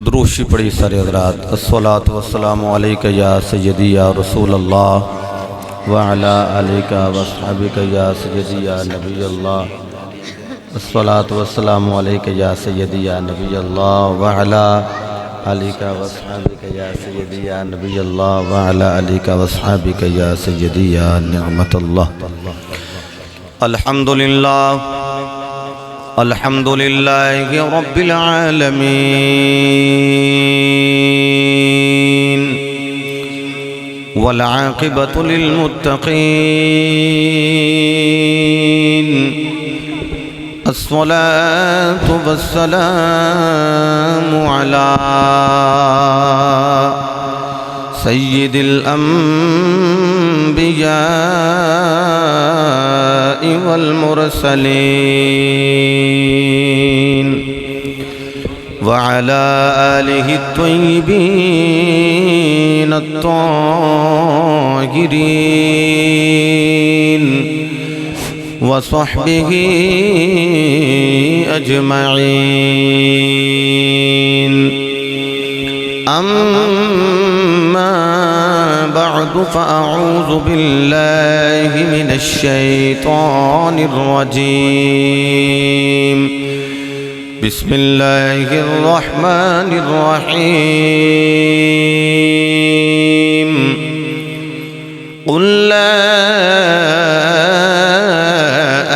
دروشی پڑھی سارے حضرات الصلاۃ والسلام علیک یا سیدی یا رسول اللہ وعلی آلک واصحابک یا سیدی یا نبی اللہ الصلاۃ والسلام علیک یا سیدی یا نبی اللہ وعلی آلک واصحابک یا سیدی یا نبی اللہ وعلی آلک واصحابک یا سیدی یا نعمت اللہ الحمدللہ الحمد للہ رب العالمین والعاقبۃ للمتقین الصلاۃ والسلام علی سید الانبیاء والمرسلین وعلى آلہ الطیبین الطاہرین وصحبہ اجمعین اما بعد فأعوذ بالله من الشيطان الرجيم بسم الله الرحمن الرحيم قل لا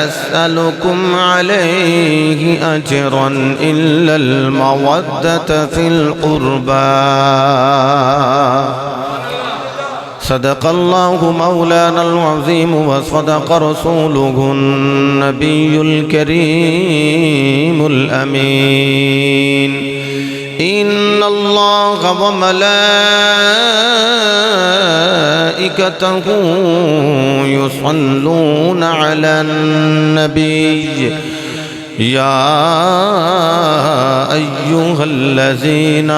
أسألكم عليه أجرا إلا المودة في القربى صدق الله مولانا العظيم وصدق رسوله النبي الكريم الأمين إن الله وملائكته يصلون على النبي يا أيها الذين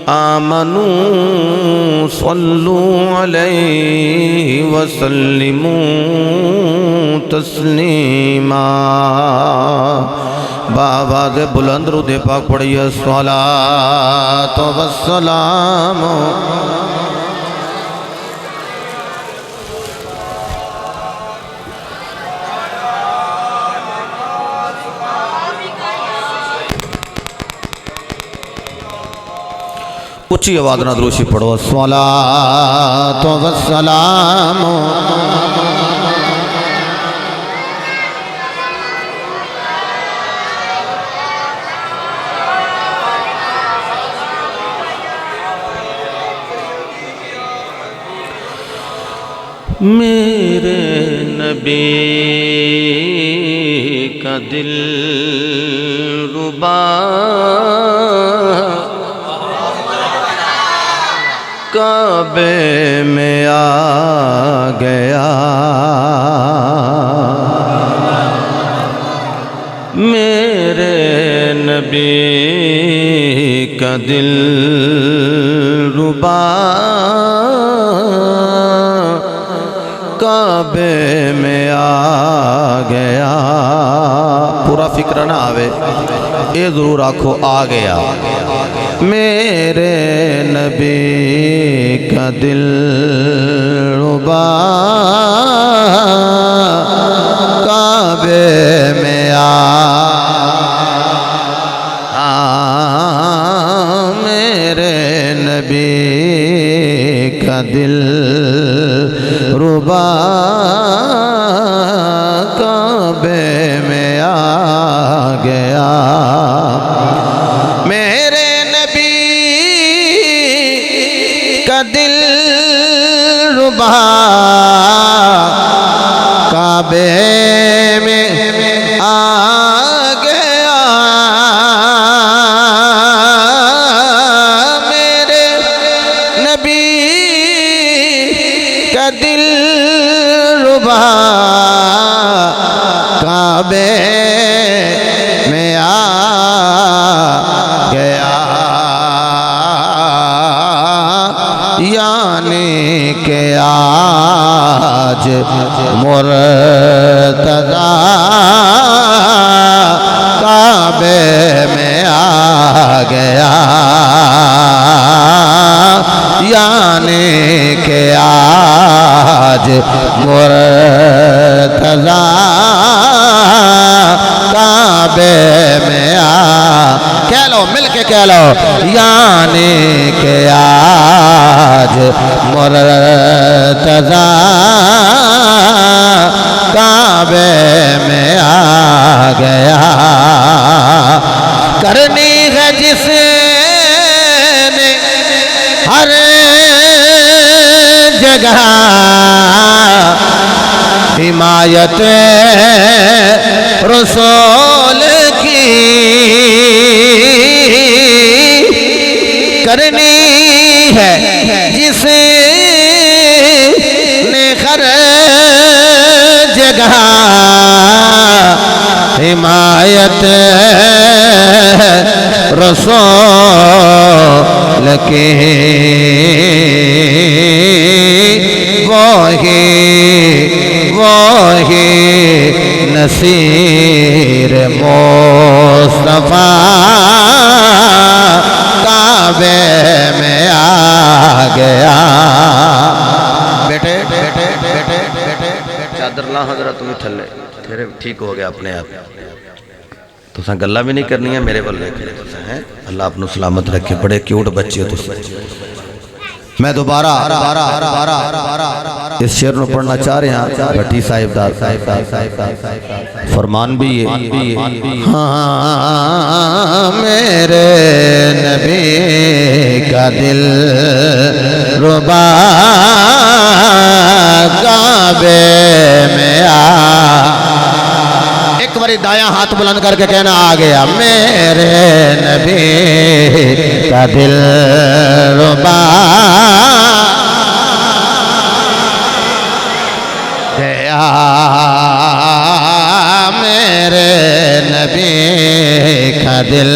آمنوا صلوا عليه وسلموا تسلیما بآواز بلند درود پاک پڑھیے الصلاۃ والسلام اچھی آواز نہ دروشی پڑھو الصلاۃ والسلام میرے نبی کا دل ربا کعبے میں آ گیا میرے نبی کا دل ربا کعبے میں آ گیا پورا فکر نہ آوے یہ ضرور آکھو آ گیا میرے نبی کا دل ربا کعبے میں آ میرے نبی کا دل ربا کعبے میں آ گیا میرے نبی کا دل ربا کعبے میں آ گیا میرے نبی کا دل ربا کعبے میں آ گیا یعنی کہ آج مرتضیٰ کعبے میں آ گیا یعنی کہ آج مرتضیٰ کعبے میں آ کہہ لو مل کے کہہ لو یعنی کہ آج مرتضیٰ کعبے میں آ گیا کرنی ہے جس نے ہر جگہ حمایت رسول کی کرنی ہے جس نے ہر جگہ حمایت رسول کی وہی نصیر مصطفیٰ کعبے میں آ گیا بیٹے بیٹے بیٹے بیٹے چادر لا حضرت تمہیں تھلے پھر ٹھیک ہو گیا اپنے آپ تو ساں گلہ بھی نہیں کرنی ہے میرے بل دیکھ لے اللہ اپنو سلامت رکھے بڑے کیوٹ بچے ہو تو میں دوبارہ اس شعر نو پڑھنا چاہ رہے ہیں بھٹی صاحب دار فرمان بھی یہ ہاں میرے نبی کا دل ربا کعبے میں آ ایک باری دایاں ہاتھ بلند کر کے کہنا آ گیا میرے نبی کا دل ربا گیا میرے نبی کا دل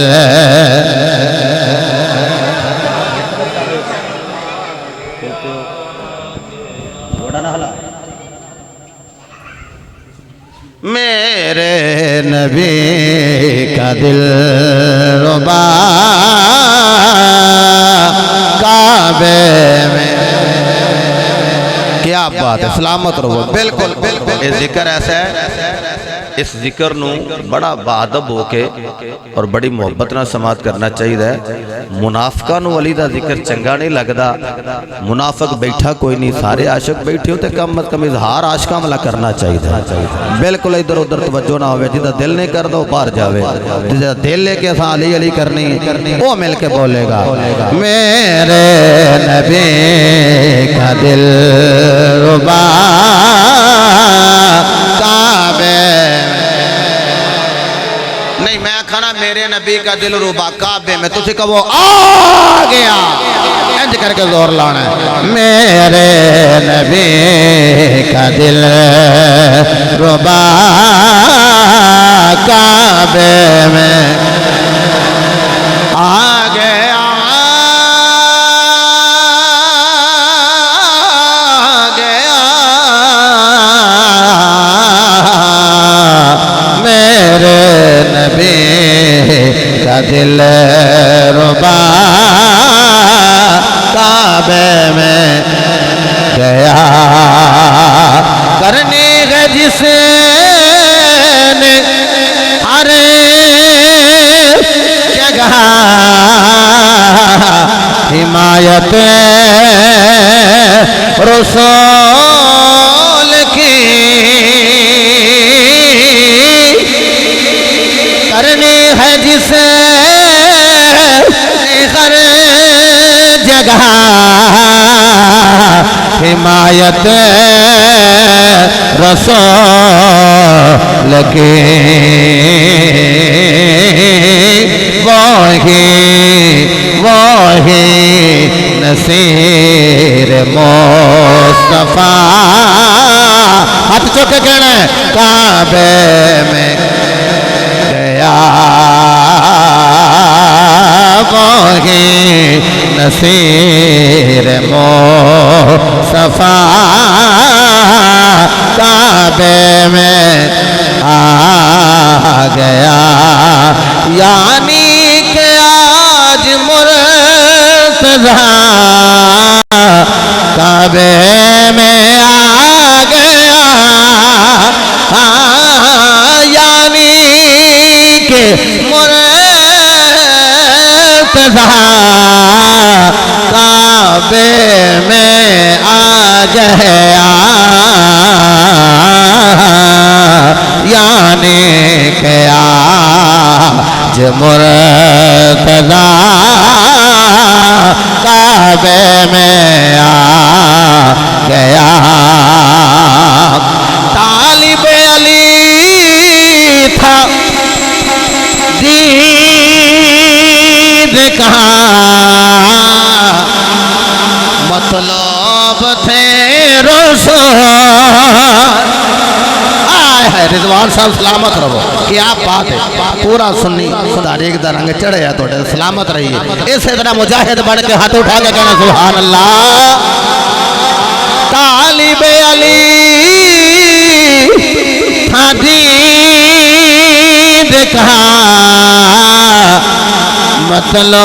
میرے نبی کا دل ربا کعبے میں کیا بات ہے سلامت رہو بالکل یہ ذکر ایسا ہے اس ذکر نو بڑا بادب ہو کے اور بڑی محبت نہ سماعت کرنا چاہیے منافقہ نو علی دا ذکر چنگا نہیں لگدا منافق بیٹھا کوئی نہیں سارے عاشق بیٹھے ہوتے کم از کم اظہار عاشقاں والا کرنا چاہیے بالکل ادھر ادھر توجہ نہ ہوئے جدہ دل نہیں کر دو باہر جاوے جدہ دل لے کے اساں علی علی کرنی وہ مل کے بولے گا میرے نبی کا دل ربا کعبے نہیں میں کھانا میرے نبی کا دل ربا کعبے میں تسی کہو آ گیا انج کر کے زور لانا ہے میرے نبی کا دل ربا کعبے میں آ گیا دل ربا کعبے میں گیا کرنی ہے جس نے ہر جگہ حمایت رسول کی کرنی ہے جس ہر جگہ حمایت رسول کی وہی نصیر مصطفیٰ ہاتھ چوک کے کہنا ہے کعبے میں گیا وہی نصیر مصطفیٰ کعبے میں آ گیا یعنی کہ آج مرتضیٰ کعبے میں آ گیا، یعنی کہ مرتضیٰ کعبے میں آ گیا، یعنی کہ آج مرتضیٰ کعبے میں آ گیا۔ طالب علی تھا دید کا مطلب تھے رسول۔ رضوان صاحب سلامت رہو، کیا بات ہے، پورا سنی تاریخ دا رنگ چڑھے ہے توڑے، سلامت رہیے۔ اسے طرح مجاہد بڑھ کے ہاتھ اٹھا کے کہنا سبحان اللہ۔ طالب علی تھا دید کا مطلب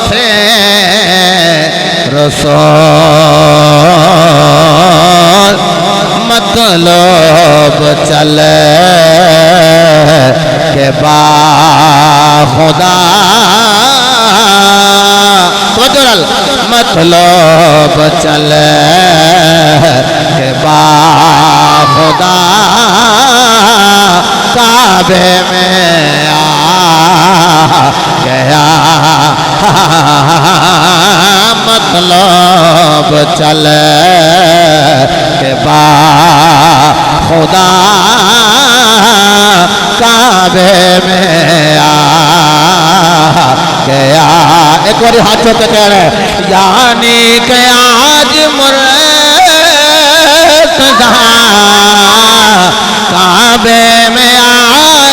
تھے رسول، مطلب چلے کہ با خدا مطلب چلے کہ با خدا کعبے میں آ گیا، مطلب چلے کہ با خدا کعبے میں آ گیا۔ ایک بار ہاتھوں کے کہہ رہے یعنی کہ آج مرتضیٰ کعبے میں آ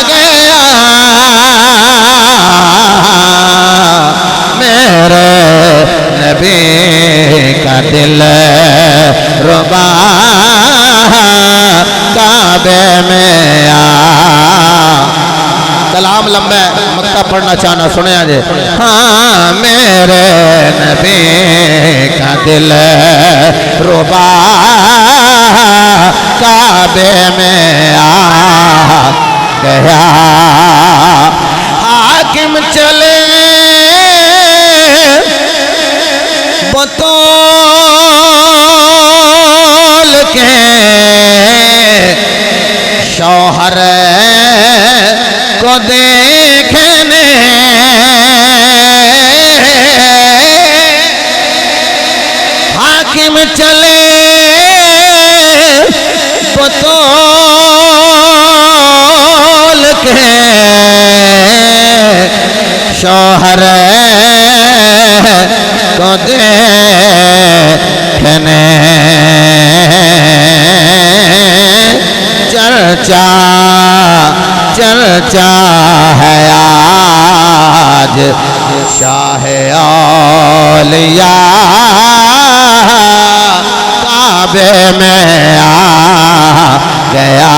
گیا، میرے نبی کا دل ربا کعبے میں آ۔ کلام لمبا ہے، مکتب پڑھنا چاہنا سنے آجے۔ ہاں میرے نبی کا دل ربا کعبے میں آ گیا، حاکم چلے بطول کے شوہر کو دیکھنے، حاکم چلے بطول کے شوہر کو دیکھنے، چرچا ہے آج شاہ اولیاء کعبے میں آ گیا۔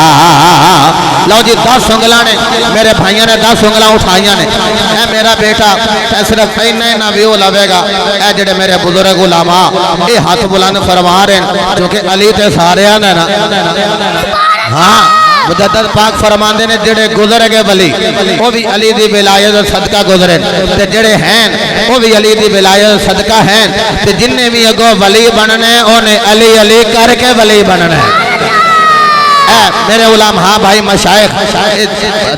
لو جی 10 انگلاں نے میرے بھائیوں نے 10 انگلاں اٹھائیاں نے، اے میرا بیٹا اے صرف نہیں نہ ویو لوے گا، اے جڑے میرے بزرگ علماء اے ہاتھ بلند فرما رہے ہیں کیونکہ علی تے سارے ہیں نا۔ ہاں مجدد پاک فرماندے نے جڑے گزر گئے ولی وہ بھی علی دی ولایت صدقہ گزرے، تے جڑے ہیں وہ بھی علی دی ولایت صدقہ ہیں، تے جن نے بھی اگو ولی بننے انہیں علی علی کر کے ولی بننے۔ میرے علماء بھائی مشائخ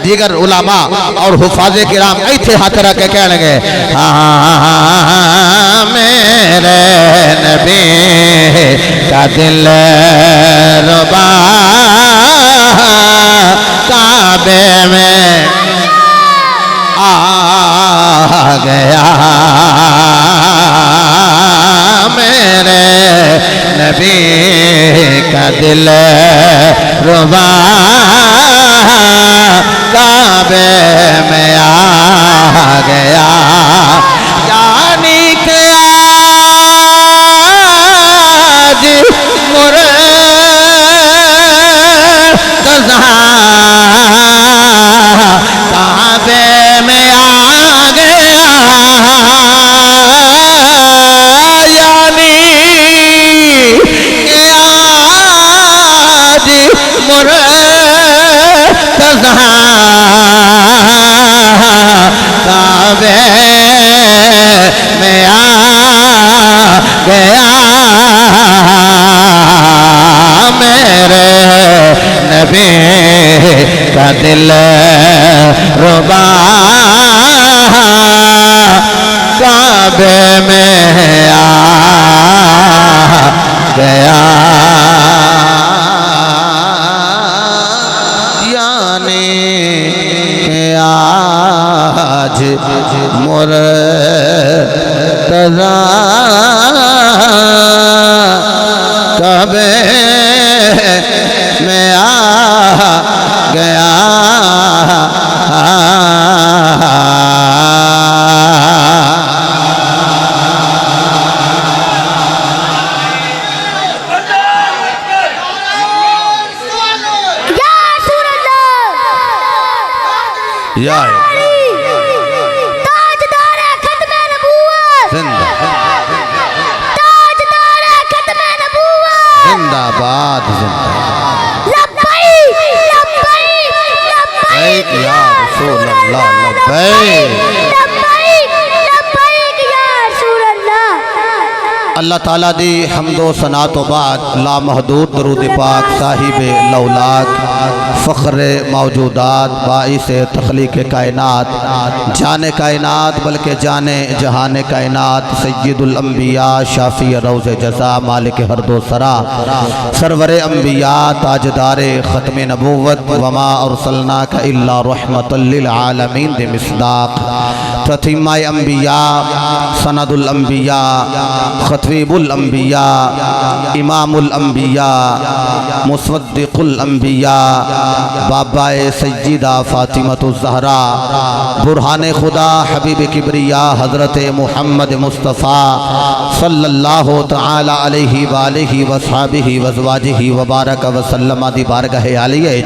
دیگر علماء اور حفاظ کرام ایتھے ہاتھ رکھ کے کہنے گے ہاں میرے نبی کا دل ربا کعبے میں آ گیا، میرے نبی کا دل ربا کعبے میں آ گیا، یعنی کہ آج مرتضیٰ نبی کا دل ربا کعبے میں آ گیا یعنی کہ آج مرتضیٰ کعبے میں آ گیا یا تاجدار ختم نبوت زندہ تاجدار ختم نبوت زندہ باد زندہ لبیک لبیک لبیک یا رسول اللہ لبیک لبیک لبیک یا رسول اللہ اللہ تعالیٰ دی حمد و ثنا تو بعد لامحدود درود پاک صاحب لولاک فخر موجودات باعث تخلیق کائنات جان کائنات بلکہ جان جہان کائنات سید الانبیاء شافی روز جزا مالک حرد و سرا سرور انبیاء تاجدار ختم نبوت وما ارسلناک الا رحمت للعالمین دے مصداق پرتھیمہ انبیاء سند الانبیاء خطیب الانبیاء امام الانبیاء مصدق الانبیاء بابا سیدہ فاطمۃ الزہرا برہان خدا حبیب کبریا حضرت محمد مصطفیٰ صلی اللہ تعالی علیہ وآلہ وصحابہ وزواجہ وبارک وسلم دی بارگاہ عالیہ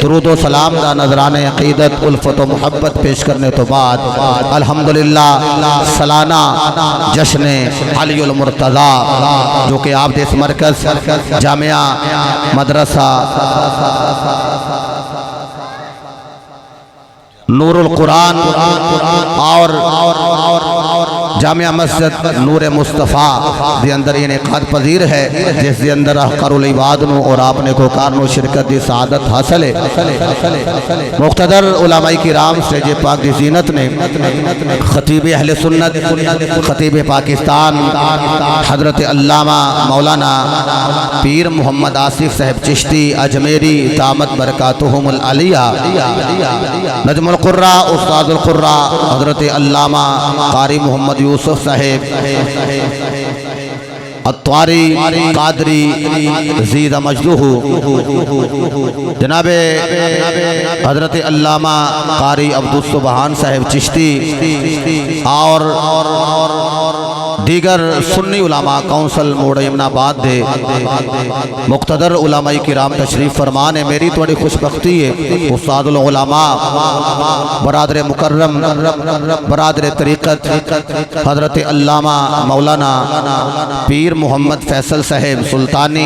درود و سلام دا نظران عقیدت الفت و محبت پیش کرنے تو بعد الحمدللہ سالانہ جشن علی المرتضیٰ جو کہ آپ دیس مرکز جامعہ مدرسہ نور القرآن اور جامعہ مسجد نور مصطفیٰ دی اندر یہ انعقاد پذیر ہے جس دی اندر احقر العباد نو اور آپ نے کو کارنو شرکت دی سعادت حاصل ہے مقتدر علماء کرام سٹیج پاک دی زینت نے خطیب اہل سنت خطیب پاکستان حضرت علامہ مولانا پیر محمد آصف صاحب چشتی اجمیری دامت برکاتہم العالیہ نجم القرآ استاد القرآ حضرت علامہ قاری محمد یوسف صاحب الطواری قادری زید مجدوہ جناب حضرت علامہ قاری عبدالسبحان صاحب چشتی اور دیگر سنی علماء کونسل موڑ امن آباد دے مقتدر علماء کرام تشریف فرمان ہے میری توڑی خوش بختی ہے استاد العلماء برادر مکرم برادر طریقت حضرت علامہ مولانا پیر محمد فیصل صاحب سلطانی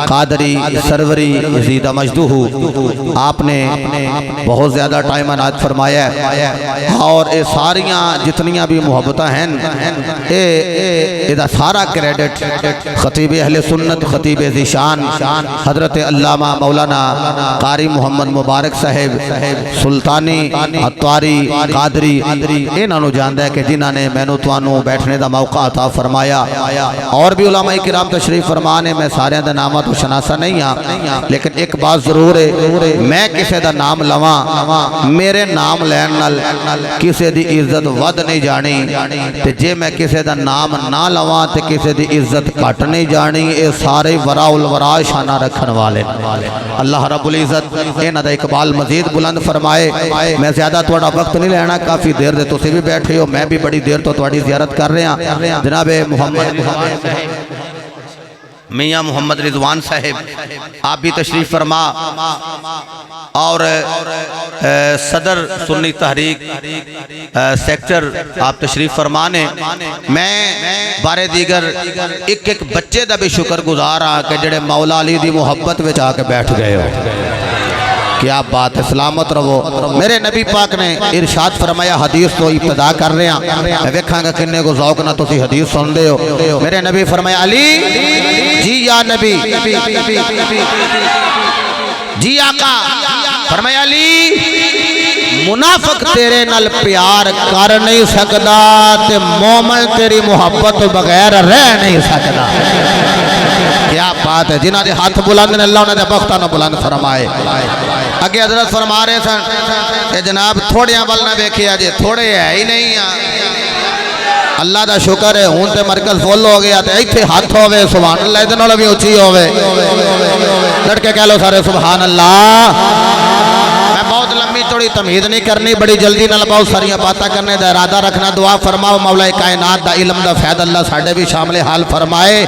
قادری سروری زیدہ مجدوہ آپ نے بہت زیادہ ٹائم عنایت فرمایا ہے اور اے ساریاں جتنیاں بھی محبتہ ہیں ادا سارا کریڈٹ خطیب اہل سنت خطیب ذیشان حضرت علامہ مولانا قاری محمد مبارک صاحب سلطانی اتواری قادری انہوں نے جاندہ ہے کہ جنہوں نے مینو توانو بیٹھنے دا موقع عطا فرمایا اور بھی علماء کرام تشریف فرمانے میں سارے دا نامہ تو شناسا نہیں ہاں لیکن ایک بات ضرور ہے میں کسے دا نام لواں میرے نام لین نال کسے دی عزت ود نہیں جانی تے جے میں کسے دا نام نہ لواں تے کسے دی عزت کٹ نہیں جانی اے سارے وراء الورا شانہ رکھن والے اللہ رب العزت انہاں دا اقبال مزید بلند فرمائے میں زیادہ توڑا وقت نہیں لینا کافی دیر دے تو سے بھی بیٹھے ہو میں بھی بڑی دیر تو توڑی زیارت کر رہے ہیں جناب محمد میاں محمد رضوان صاحب آپ بھی تشریف فرما اور صدر سنی تحریک سیکٹر آپ تشریف فرمانے میں بارے دیگر ایک بچے دا بھی شکر گزار ہاں کہ جڑے مولا علی دی محبت وچ آ کے بیٹھ گئے ہو کیا بات ہے سلامت رہو میرے نبی پاک نے ارشاد فرمایا حدیث تو ابتدا کر رہے ہیں میں ویکھاں گا کنے کو ذوق نہ تو سی حدیث سن دے ہو میرے نبی فرمایا علی جی یا نبی جی آقا فرمایا علی منافق تیرے نال پیار کر نہیں سکدا تے مومن تیری محبت بغیر رہ نہیں سکدا کیا بات ہے جنہاں دے ہاتھ بلند نے اللہ انہاں دے بختاں نو بلند فرمائے اگے حضرت فرما رہے سن کہ جناب تھوڑیاں ول نہ ویکھیا جے تھوڑے ہے ہی نہیں اللہ دا شکر ہے ہون تے مرکز فل ہو گیا تے ایتھے ہاتھ ہوے سبحان اللہ ادھر نال بھی اونچی ہوے لڑ کے کہہ لو سارے سبحان اللہ میں بہت لمبی چوڑی تمہید نہیں کرنی بڑی جلدی نال بہت ساریاں باتاں کرنے دا ارادہ رکھنا دعا فرماؤ مولا کائنات دا علم دا فیض اللہ ساڈے بھی شامل حال فرمائے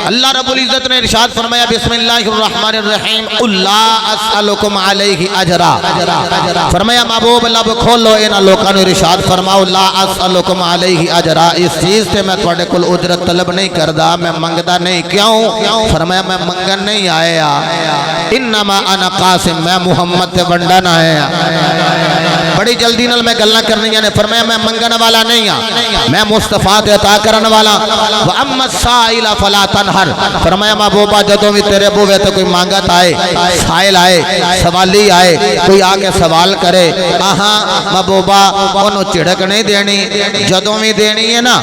اللہ رب العزت نے ارشاد فرمایا بسم اللہ الرحمن الرحیم قل لا اسألکم علیہ اجرا فرمایا محبوب لب کھولو انہاں لوکاں نوں ارشاد فرماؤ لا اسألکم علیہ اجرا اس چیز تے میں تواڈے کول اجرت طلب نہیں کردا میں منگدا نہیں کیوں فرمایا میں منگن نہیں آیا انما انا قاسم میں محمد تے ونڈن آیا بڑی جلدی نال میں گلاں کرنیاں نے فرمایا میں منگن والا نہیں ہاں میں مصطفیٰ تے عطا کرن والا واما السائل فلا تنہر فرمایا محبوبہ جدوں بھی تیرے بوے تے کوئی مانگت آئے سائل آئے سوالی آئے کوئی آ کے سوال کرے آہاں محبوبہ انہوں چڑک نہیں دینی جدوں بھی دینی ہے نا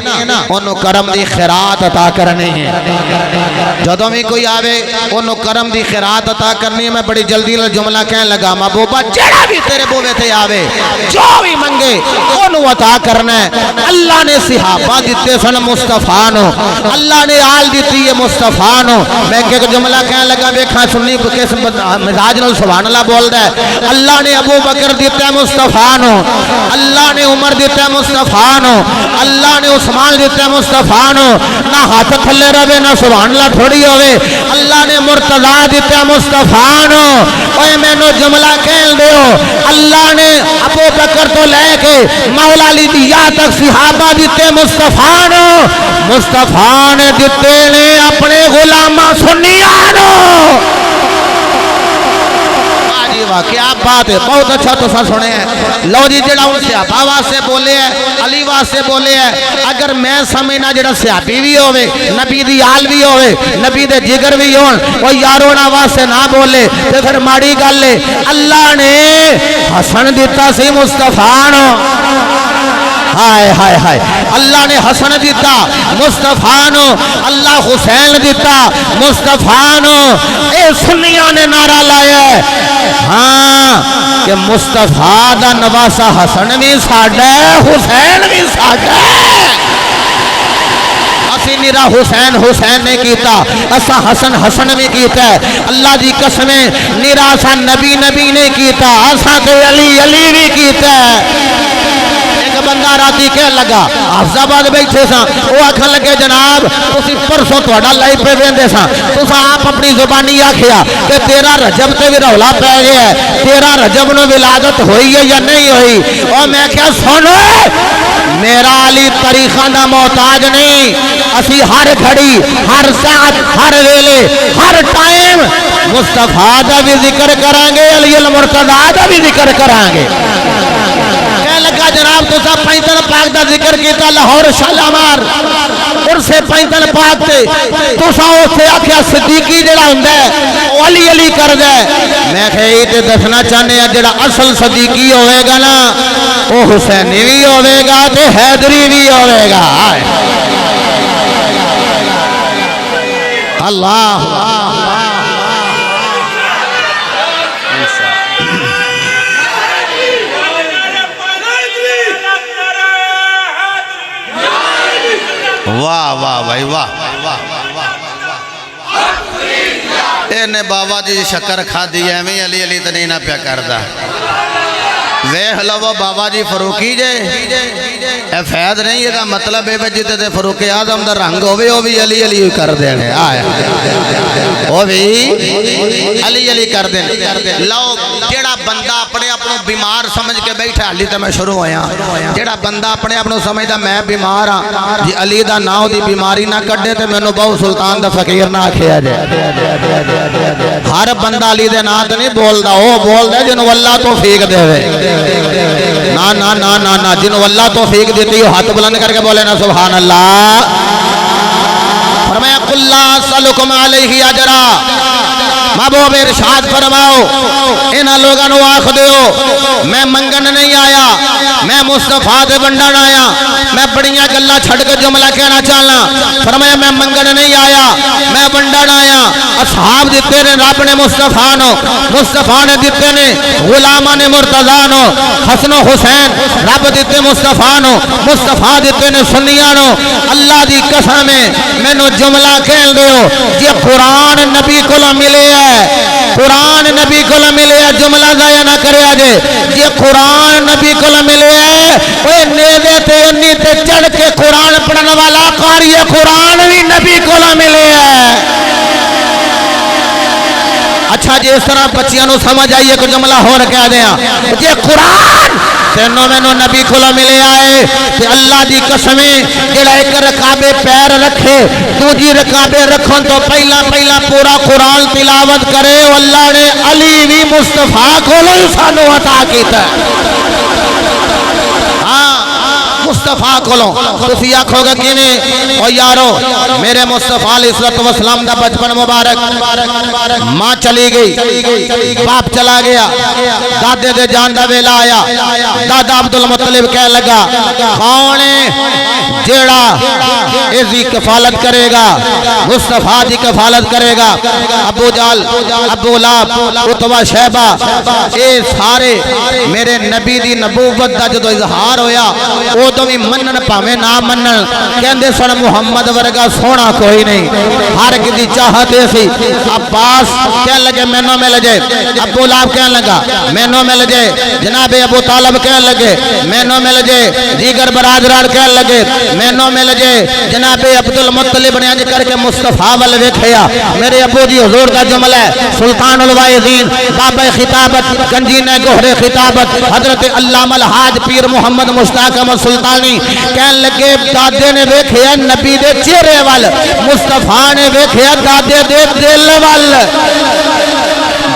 انہوں کرم دی خیرات عطا کرنی ہے جدوں بھی کوئی آوے انہوں کرم دی خیرات عطا کرنی ہے میں بڑی جلدی نال جملہ کہنے لگا محبوبہ جڑا بھی تیرے بوے تے آوے جو بھی منگے انہوں عطا کرنا ہے اللہ نے صحابہ دیتے سن مصطفیٰ نو اللہ نے آل دیتی ہے مصطفیٰ نو میں ایک جملہ کہنے لگا بیکھاں سنی کس مزاج نو سبحان اللہ بول دے اللہ نے ابو بکر دیتے ہیں مصطفیٰ نو اللہ نے عمر دیتے ہیں مصطفیٰ نو اللہ نے عثمان دیتے ہیں مصطفیٰ نو نہ ہاتھ تھلے رہے نہ سبحان اللہ تھوڑی ہوئے اللہ نے مرتضی دیتے ہیں مصطفیٰ نو اوہ میں نو جملہ کہن دیو اللہ نے ابو بکر تو لے کے مولا علی دی یا تک صحابہ دیتے مصطفیٰ نو مصطفیٰ نے دیتے نے اپنے غلامہ سنیانو کیا بات ہے بہت اچھا تو سر سنے ہیں لو جی جڑا ان صحابہ واسے بولے ہیں علی واسے بولے ہیں اگر میں سمجھنا جڑا صحابی بھی ہوئے نبی دی آل بھی ہوئے نبی دے جگر بھی ہون وہ یارونا واسے نہ بولے تو پھر ماڑی گل لے اللہ نے حسن دیتا سی مصطفیٰ نو ہائے ہائے ہائے اللہ نے حسن دیتا مصطفیٰ نو اللہ حسین دیتا مصطفیٰ نو اے سنیاں نے نعرہ لایا ہے ہاں کہ مصطفیٰ دا نواسا حسن بھی ساڑھا ہے حسین بھی ساڑھا ہے اسی نیرا حسین حسین نے کیتا اسا حسن حسن بھی کیتا ہے اللہ دی قسمیں نیرا اسا نبی نبی نے کیتا اسا تے علی علی بھی کیتا ہے بندہ راتی کہہ لگا حافظ آباد بیٹھے ساں وہ آکھن لگے جناب تسی پرسوں تھوڑا لائی پہ ویندے ساں تسا آپ اپنی زبانی آکھیا کہ تیرا رجب تے بھی رولا پہ گیا ہے تیرا رجب نو ولادت ہوئی ہے یا نہیں ہوئی اور میں کیا سنو میرا علی تاریخاں دا محتاج نہیں اسی ہر گھڑی ہر ساعت ہر ویلے ہر ٹائم مصطفیٰ دا بھی ذکر کرانگے علی المرتضی دا بھی ذکر کرانگے لگا جناب تو سا پینتن پاک دا ذکر کیتا لاہور شالامار اور سے پینتن پاک تے تو سا اسے آکھیا صدیقی جڑا ہندہ ہے علی علی کر دے میں کہی تے دسنا چاہنے ہیں جڑا اصل صدیقی ہوئے گا نا وہ حسینی بھی ہوئے گا تے حیدری بھی ہوئے گا اللہ واہ واہ بھائی واہ اینے بابا جی شکر کھا دی ہے میں علی علی تنی نہ پیا کردہ ویخ لو بابا جی فروقی جے اے فیض نہیں ہے مطلب ہے جیتے تے فروق اعظم دا رنگ ہوئے وہ بھی علی علی کر دینے آئے وہ بھی علی علی کر دینے لو جیڑا بندہ اپنے اپنوں بیمار سمجھ کے بیٹھا علی تے میں شروع ہویا جیڑا بندہ اپنے اپنوں سمجھتا میں بیمار ہاں جی علی دا ناؤ دی بیماری نہ کٹے تے میں نو بہو سلطان دا فقیر نہ کھیا جائے ہر بندہ علی دے نا تے نہیں بول دا وہ بول دے جنہوں اللہ توفیق دے وے نا نا نا نا نا جنہوں اللہ توفیق دیتی ہو ہاتھ بلند کر کے بولے نا سبحان اللہ فرمایا قل لا اسألکم علیہ اجرا محبوب ارشاد فرماؤ انہاں لوگاں نو آکھ دیو میں منگن نہیں آیا، میں مصطفیٰ دے ونڈن آیا۔ میں بڑیاں گلاں چھڑ کے جملہ کہنا چاہنا، فرمایا میں منگن نہیں آیا، میں ونڈن آیا۔ اصحاب دیتے نے رب نے مصطفیٰ نو، مصطفیٰ نے دیتے نے غلاماں نے مرتضیٰ نو، حسن و حسین رب دیتے مصطفیٰ نو، مصطفیٰ دیتے نے سنیاں نو۔ اللہ دی قسم ہے مینو جملہ کہن دیو جی قرآن نبی کو ملے ہے، قرآن نبی کو ملے ہے، جملہ ضائع نہ کریا جے جی قرآن نبی کو ملے ہے، اوے نیوے تے انی تے چڑھ کے قرآن پڑھن والا قاری قرآن بھی نبی کو ملے ہے۔ اچھا جی اس طرح بچیاں نو سمجھ آئیے کہ جملہ ہو رکھا دیا جی قرآن تینوں میں نو نبی کھلا ملے آئے کہ اللہ دی قسمیں جڑا ایک رکابے پیر رکھے دوجی رکابے رکھن تو پہلا پورا قرآن تلاوت کرے، اللہ نے علی بھی مصطفیٰ کھولو سانو عطا کیتا ہے۔ مصطفیٰ کھولو تسی آکھو گا کیویں او یارو میرے مصطفیٰ علیہ السلام دا بچپن مبارک، ماں چلی گئی، باپ چلا گیا، دادے دے جان دا ویلا آیا، دادا عبدالمطلب کہہ لگا کون ہے جیڑا اس دی کفالت کرے گا، مصطفیٰ دی کفالت کرے گا؟ ابو جال، ابو لہب، عتبہ، شیبہ، اے سارے میرے نبی دی نبوت دا جدو اظہار ہویا او تو بھی منن پاویں نہ منن کہندے سن محمد ورگا سونا کوئی نہیں، ہر کسی چاہتے سی۔ عباس کہنے لگے مینوں مل جائے، ابو لہب کہنے لگا مینوں مل جائے، جناب ابو طالب کہنے لگے مینوں مل جائے، دیگر برادران کہنے لگے مینوں مل جائے، جناب عبدالمطلب نے اج کر کے مصطفیٰ ول ویکھیا۔ میرے ابو جی حضور کا جملہ ہے سلطان الواعظین بابا خطابت گنجینہ گوہر خطابت حضرت علامہ الحاج پیر محمد مشتاق احمد سلطانی کہن لگے دادے نے ویکھیا نبی دے چہرے وال، مصطفیٰ نے ویکھیا دادے دے دل وال،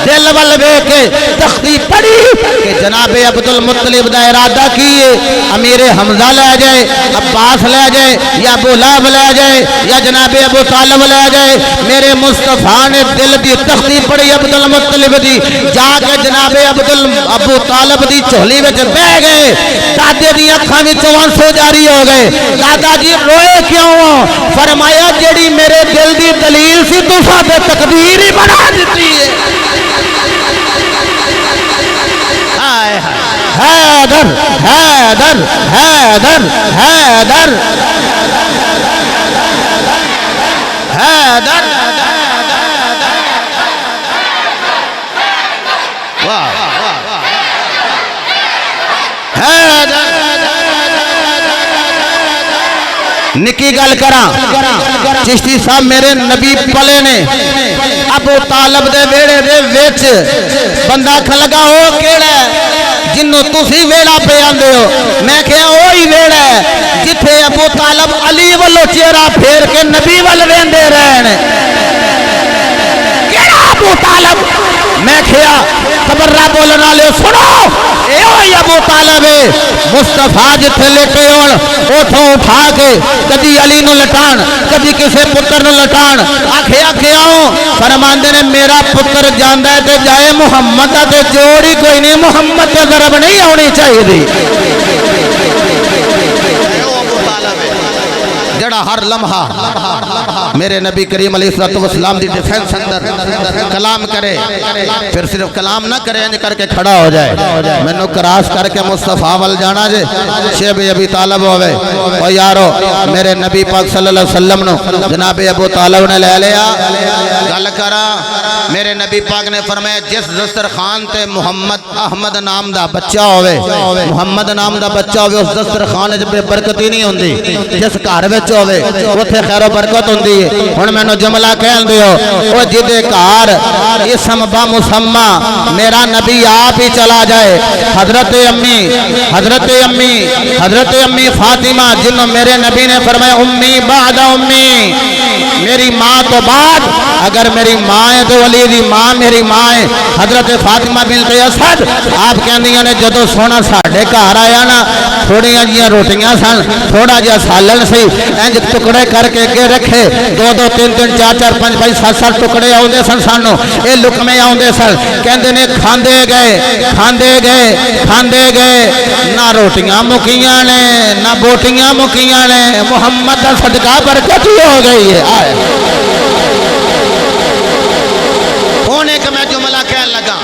دل وال ویکھ کے تختی پڑھی کہ جناب عبدالمطلب دا ارادہ کیے امیر حمزہ لے جائے، عباس لے جائے، یا ابو لہب لے جائے، یا جناب ابو طالب لے جائے۔ میرے مصطفیٰ نے دل دی تختی پڑھی عبدالمطلب دی، جا کے جناب ابو طالب دی چولی وچ بہ گئے، دادے دی اکھاں وچوں آنسو جاری ہو گئے۔ دادا جی روئے کیوں؟ فرمایا جیڑی میرے دل دی دلیل سی تساں تے تقدیر ہی بنا دتی ہے۔ حیدر حیدر حیدر حیدر حیدر نکی گل کراں چشتی صاحب میرے نبی پلے نے ابو طالب دے ویڑے دے وچ بندہ کھلگا ہو کیڑا ہے جنوں تسی ویڑا پہ آندے ہو؟ میں کہا وہی ویڑا ہے جتھے ابو طالب علی والو چہرہ پھیر کے نبی وال ویندے رہن۔ کیڑا ابو طالب؟ میں کہا تبرہ بولنا لے سنو اے ہوئی ابو طالب ہے مصطفیٰ جتھے لیٹے ہون اوٹھوں اٹھا کے کدی علی نو لٹان کدی کسے پتر نو لٹان آکھے آؤں فرماندے نے میرا پتر جاندہ ہے تے جائے محمد تے جوڑی کوئی نہیں، محمد تے ضرب نہیں ہونی چاہیے دی جڑا ہر لمحہ میرے نبی کریم علیہ السلام دی ڈیفینس اندر کلام کرے، پھر صرف کلام نہ کرے انج کر کے کھڑا ہو جائے۔ میں نو کراس کر کے مصطفیٰ وال جانا جے شیب ابی طالب ہوئے او یارو میرے نبی پاک صلی اللہ علیہ وسلم نو جناب ابو طالب نے لے لیا گل کرا۔ میرے نبی پاک نے فرمایا جس دسترخوان تے محمد احمد نام دا بچہ ہوئے، محمد نام دا بچہ ہوئے اس دسترخوان وچ بے برکتی نہیں ہوندی، جس گھر وچ ہوئے اوتھے خیر و برکت ہوندی ہے۔ ہن مینوں جملہ کہن دیو او جدے گھر اسم با مسمى میرا نبی آپ ہی چلا جائے، حضرت امی فاطمہ جنہوں میرے نبی نے فرمایا امی بعد امی، میری ماں تو بعد، اگر میری ماں ہے تو ولی دی ماں میری ماں ہے حضرت فاطمہ بنت اسد۔ آپ کہندیاں نے جدو سونا ساڈے گھر آیا نا تھوڑیاں جیاں روٹیاں سن تھوڑا جہا سالن سی انج ٹکڑے کر کے اگے رکھے 2 2 3 3 4 4 5 5 7 7 ٹکڑے آؤندے سن سانو اے لقمے آؤندے سن کہندے نے کھاندے گئے نہ روٹیاں مکیاں نے نہ بوٹیاں مکیاں نے محمد دا صدقہ برکت ہی ہو گئی ہے ہونے کہ میں جملہ کہنے لگا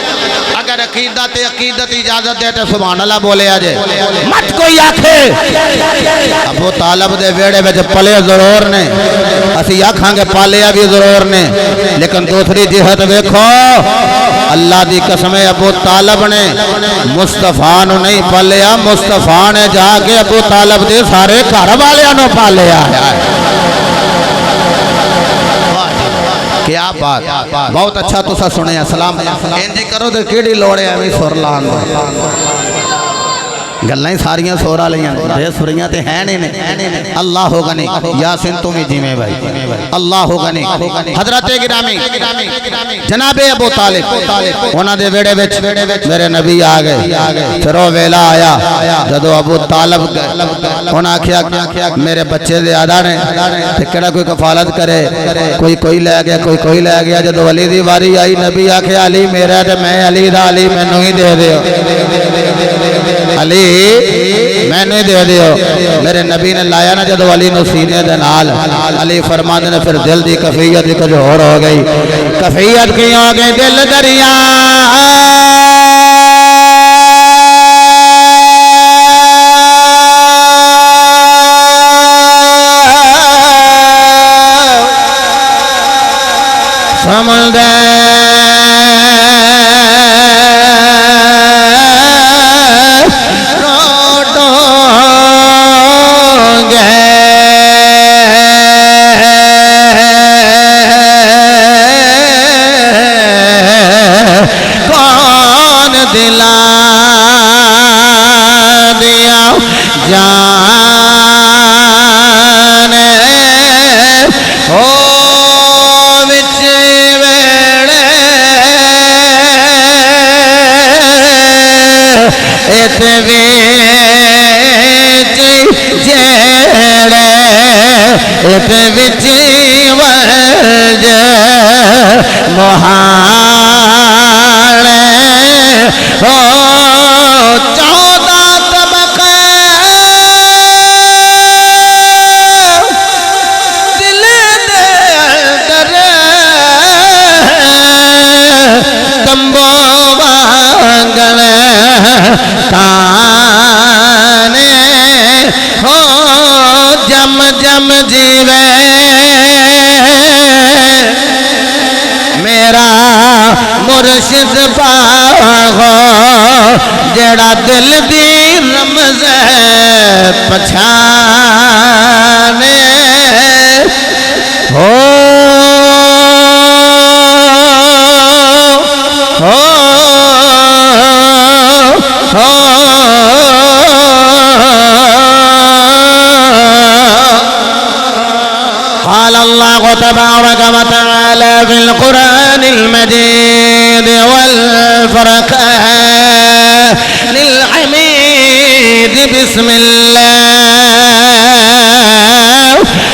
اگر عقیدت اجازت دے تو سبحان اللہ بولے آجے مت کوئی آکھے ابو طالب دے ویڑے وچ پلے ضرور نے اسی آکھاں گے پالیا بھی ضرور نے لیکن دوسری جہت دیکھو اللہ دی قسم ابو طالب نے مصطفیٰ نو نہیں پالیا مصطفیٰ نے جا کے ابو طالب دے سارے گھر والیاں نو پالیا ہے کیا بات بہت اچھا تسا سنے سلام انجی کرو تو کیڑی لوڑے ہمیں سور لان گلائیں ساریاں سورا لیاں بے سوریاں تے ہیں نہیں اللہ غنی یاسین تمہیں جیمیں بھائی اللہ غنی حضرت گرامی جناب ابو طالب انہاں دے ویڑے وچ میرے نبی آگئے پھر وہ ویلا آیا جدو ابو طالب انہاں کیا میرے بچے دے آدھا نے کیڑا کوئی کفالت کرے کوئی لے گیا کوئی لے گیا جدو علی دی واری آئی نبی آکھے علی میرا تے میں علی دا علی میں نوہی دے دیو علی میں نہیں دے دیو میرے نبی نے لایا نا جدو علی نو سینے دے نال علی فرماندے نے پھر دل دی کفیت دی کچھ اور ہو گئی کفیت کی ہو گئی دل دریا سمندر دلا دیا جان ہو وچ ویڑے ات وچ جیڑے ات وچ ورج چودہ طبقہ دل دے در تمبو وانگل تانے ہو جم جم جیوے میرا مرشد پاغو جڑا دل دی رمز پچھانے ہو قال الله تبارك وتعالى في القرآن المجيد والفرقان للحميد بسم الله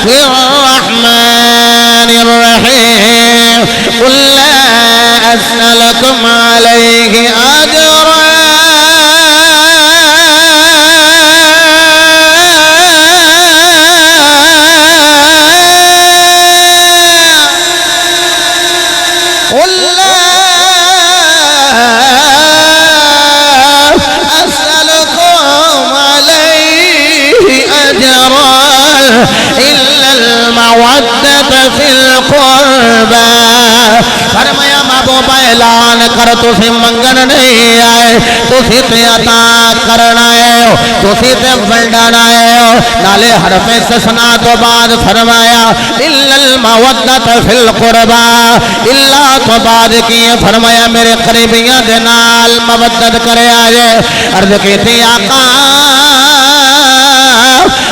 الرحمن الرحيم قل لا أسألكم عليه أجرا إلا المودة في القربى فرمایا محبوبہ اعلان کر تسی منگن نہیں آئے تسی تے عطا کرنا ہے تسی تے ونڈنا ہے نالے حرف استثناء تو بعد فرمایا إلا المودة في القربى إلا تو بعد کی فرمایا میرے قریبیاں دے نال مودت کرے آئے عرض کیتی آقا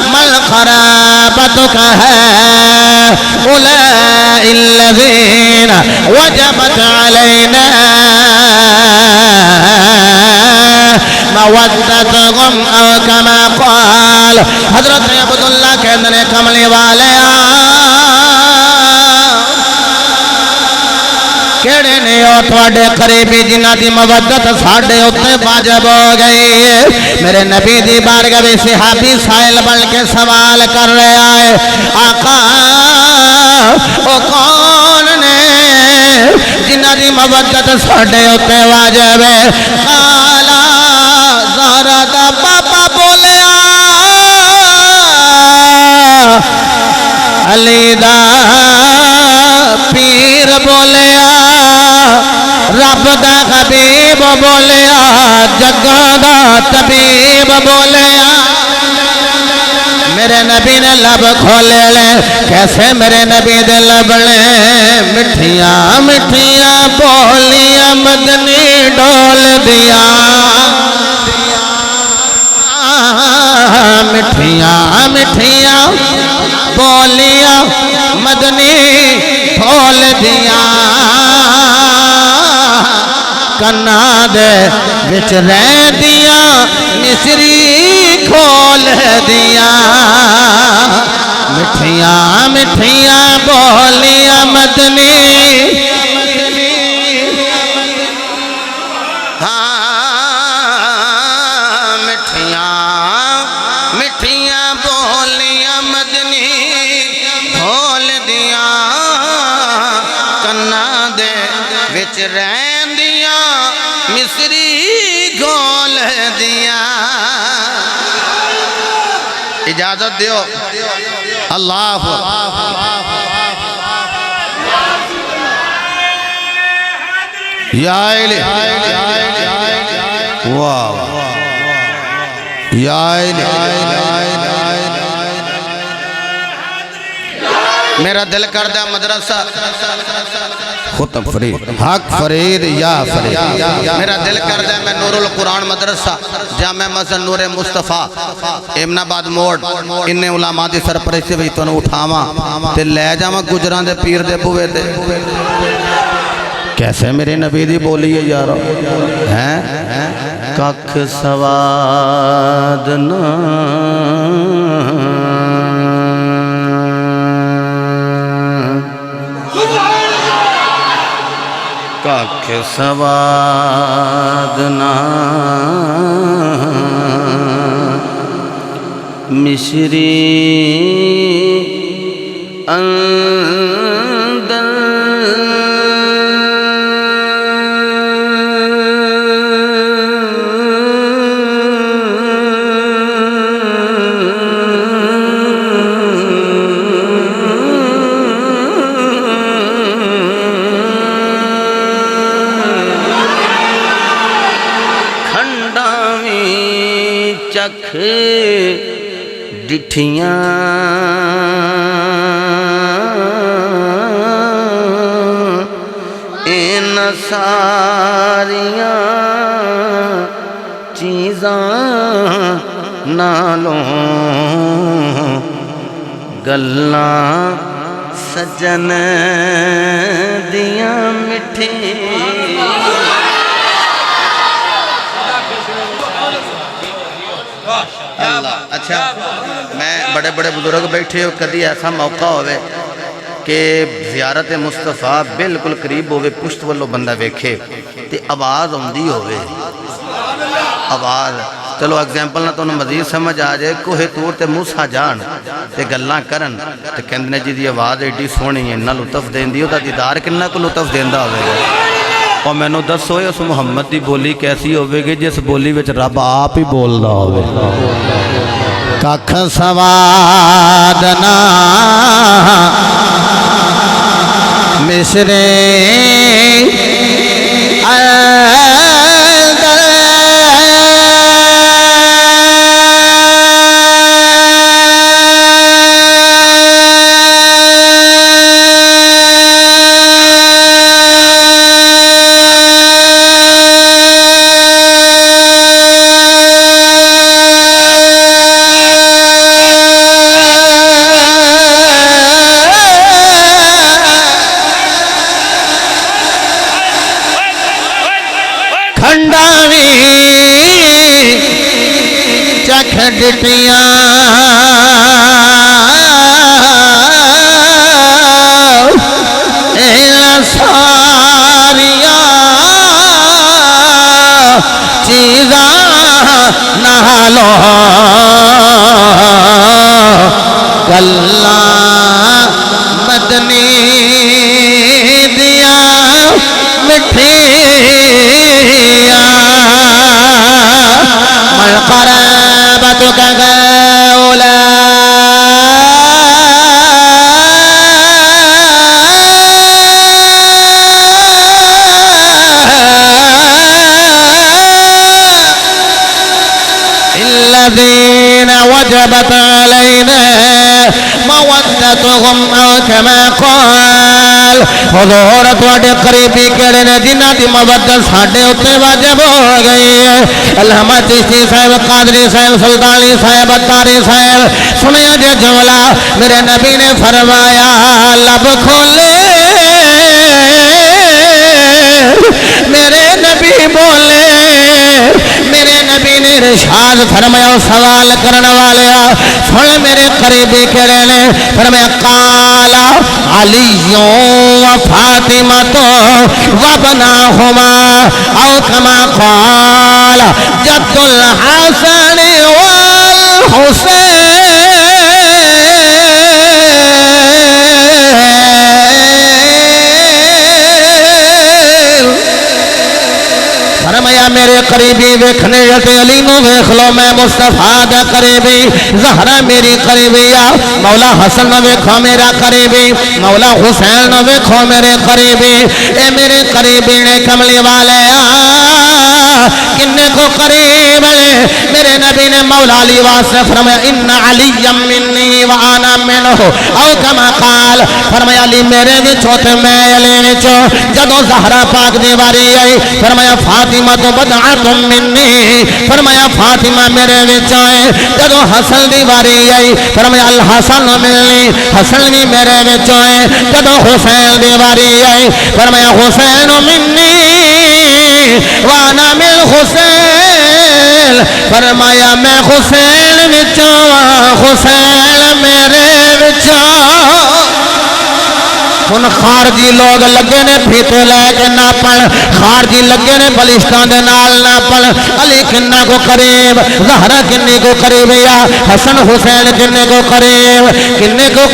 مل خرابتك أولئك الذين وجبت علينا مودتهم او کما قال حضرت عبداللہ کہندے نے کملی والے کیڑے نے او تواڈے قریبی جنہاں دی مودت ساڈے اوتے واجب ہو گئی ہے میرے نبی دی بارگاہ وچ صحابی سائل بن کے سوال کر رہا ہے آقا او کون نے جنہاں دی مودت ساڈے اوتے واجب ہے قالا زہرا دا بابا بولیا علی دا پیر بولیا رب دا حبیب بولیا جگہ دا طبیب بولیا میرے نبی نے لب کھولے لے کیسے میرے نبی دے لب لے مٹھیاں مٹھیاں بولیاں مدنی ڈول دیا مٹھیاں مٹھیاں بولیاں مدنی کھول دیا کنا دے وچ رہ دیا مصری کھول دیا مٹھیاں مٹھیاں بولیاں مدنی مٹھیاں بولیاں مدنی کھول دیا کنا دے وچ رہندیاں مصری کھول دیا اجازت دیو اللہ یا الہ واہ یا الہ میرا دل کردہ مدرسہ ختم فرید حق فرید یا فرید میرا دل کردہ میں نور القرآن مدرسہ جامع مسجد نور مصطفیٰ امن آباد موڑ انہیں علماء دی سرپرستی وچ تو اٹھاواں تے لے جاواں گجراں دے پیر دے بوئے تے کیسے میرے نبی دی بولی ہے یارو ہیں ککھ سواد نہ ککھ سواد نہ مشری اندر چکھ ڈٹھیاں ان ساریاں چیزاں نالوں گلاں سجن دیاں مٹھی اچھا میں بڑے بڑے بزرگ بیٹھے ہو کدی ایسا موقع ہوئے کہ زیارت مصطفیٰ بالکل قریب ہوئے پشت والو بندہ ویکھے تے آواز ہوندی ہوئے آواز چلو ایگزامپل نہ تو انہوں مزید سمجھ آ جائے کوہ تور تے موسیٰ جان تے گلاں کرن تے کہندنے جی دی آواز ایڈی سونی ہے نہ لطف دین دیو تا دیدار کنہ کو لطف دیندہ ہوئے اور میں نے دسو اس محمد دی بولی کیسی ہوئے گی جس بولی وچ رب آپ ہی بول رہا ہوئے ککھ سواد نہ مصری لکھ ڈٹیاں ساریاں چیزاں نالو گلاں مدنی دیا مٹھیاں من قرابتک غولا الذين وجبت علينا مودتهم أو كما قال حضور تواڈے قریبی کڑے نے جنہاں دی مودت ساڈے اوتے واجب ہو گئی ہے علامہ چشتی صاحب قادری صاحب سلطانی صاحب اتاری صاحب سنیا جے جملہ میرے نبی نے فرمایا لب کھولے میرے نبی بولے میرے نبی نے ارشاد فرمایا سوال کرنے والے سن میرے قریبی کہڑے نے فرمایا قال علی و فاطمہ وابناہما او کما قال جد الحسن والحسین فرمایا میرے قریبی ویکھنے جتے علی نو ویکھ لو میں مصطفیٰ دا قریبی زہرا میری قریبی مولا حسن نو ویکھو میرا قریبی مولا حسین نو ویکھو میرے قریبی اے میرے قریبی نے کملی والے کنے کو قریب ہے میرے نبی نے مولا علی واسطے فرمایا ان علی منی وانا منہ او کما قال فرمایا علی میرے وچوں تے میں علی وچوں جدوں زہرا پاک دی واری آئی فرمایا فاطمہ تو بدعت منی فرمایا فاطمہ میرے وچوں ہے جدوں حسن دی واری آئی فرمایا الحسن ملنی حسن بھی میرے وچوں ہے جدوں حسین دی واری آئی فرمایا حسین منی وانا من حسین فرمایا میں حسین وچوں حسین میرے وچوں ان خارجی لوگ لگے نے پھیتے لے کے نہ پڑھ خارجی لگے نے بلشتان دے نال نہ پڑھ علی کنہ کو قریب زہرہ کنہ کو قریب یا حسن حسین کنہ کو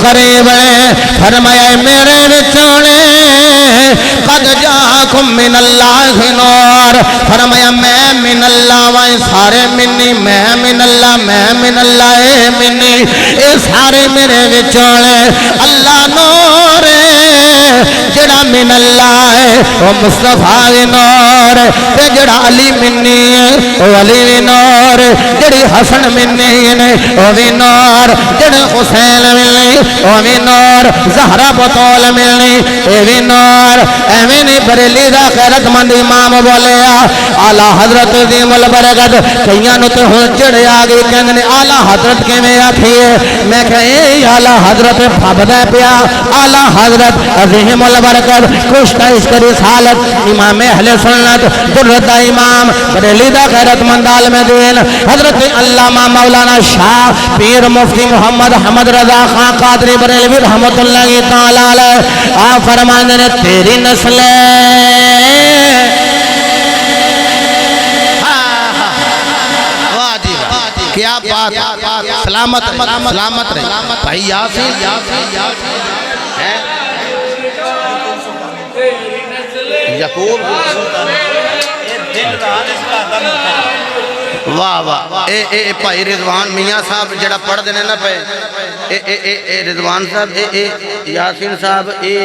قریب ہے فرمایا میرے وچونے قد جاکم من اللہ نور فرمایا میں من اللہ وائے سارے منی میں من اللہ اے منی اے سارے میرے وچونے اللہ نور جڑا من اللہ ہے وہ مصطفیٰ نور تے جڑا علی منی ہے وہ علی نور جڑی حسن منی ہے وہ بھی نور جڑا حسین منی وہ بھی نور زہرا بطول منی وہ بھی نور ایویں نہیں بریلی دا غیرت مند امام بولیا اعلیٰ حضرت عظیم البرکت کئیاں نو تے ہن چڑھے آ گئی کہندے نے اعلیٰ حضرت کیویں آکھیے میں کہ اے اعلیٰ حضرت پھبدا پیا اعلیٰ حضرت عظیم البرکت کشتہ عشق رسالت امام اہل سنت درد امام بریلی دا غیرت مند عالم دین حضرت علامہ مولانا شاہ پیر مفتی محمد حمد رضا خان قادری بریلوی رحمت اللہ تعالی علیہ آپ فرماندے نے تیری نسل کیا بات سلامت رہے بھائی یاسین یعقوب واہ واہ اے بھائی رضوان میاں صاحب جڑا پڑھ دینے نا پہ اے رضوان صاحب اے یاسین صاحب اے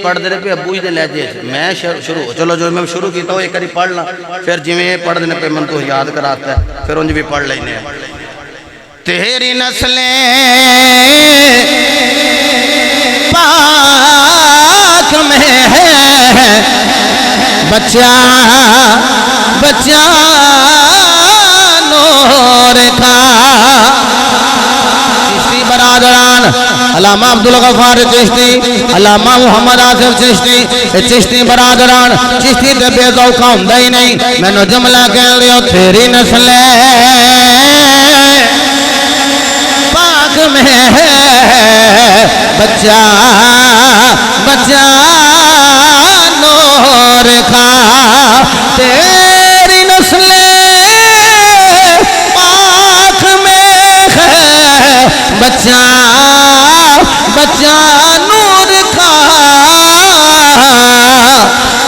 پڑھ دینے پہ ابو ہی دے لہجے میں شروع چلو جو میں شروع کیتا ہوں ایک کری پڑھ لا پھر جویں پڑھ دینے پہ من تو یاد کراتا ہے پھر انج بھی پڑھ لینے ہیں تیری نسلیں پاک میں ہے بچہ نور کا چشتی برادران علامہ عبدالغفار چشتی علامہ محمد آصف چشتی چشتی برادران چشتی تے بے ذوقہ ہوندا ہی نہیں میں نو جملہ کہہ لیو تیری نسل بچہ بچہ نور کھا تیری نسل پاک میں ہے بچہ بچہ نور کھا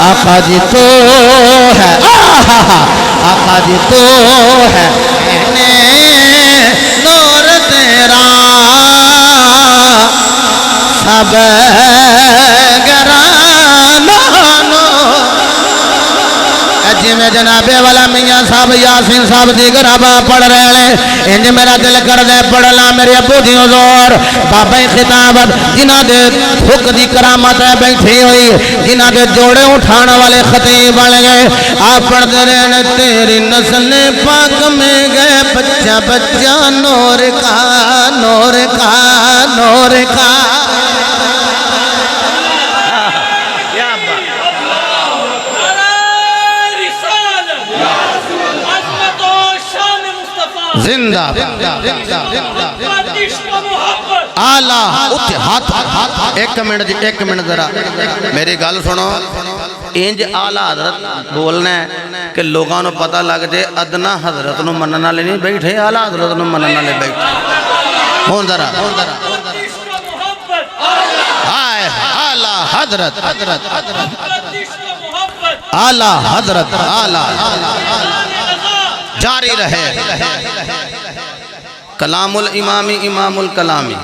آقا جی تو ہے آقا جی تو ہے نور تیرا سب گرانو جی میں جنابے والا میاں صاحب یاسین صاحب دی گرابہ پڑھ رہے ہیں انج میرا دل کر دے پڑھلا میرے ابو دی حضور بابا خطابت جنہ دے حق دی کرامت ہے بیٹھی ہوئی جنہ دے جوڑے اٹھانا والے خطیب بن گئے آپ پڑھ دے رہے تیری نسل پاک میں گئے بچہ بچہ نور کا نور کا نور کا زندہ آلہ ہاتھ ایک منٹ جی ایک منٹ ذرا میری گل سنو انج آلہ حضرت بولنا ہے کہ لوگاں نو پتہ لگ جائے ادنا حضرت نو منن والے نہیں بیٹھے آلہ حضرت نو منن والے بیٹھے ہون ذرا آلہ حضرت آلہ حضرت آلہ جاری رہے کلام الامامی امام الکلامی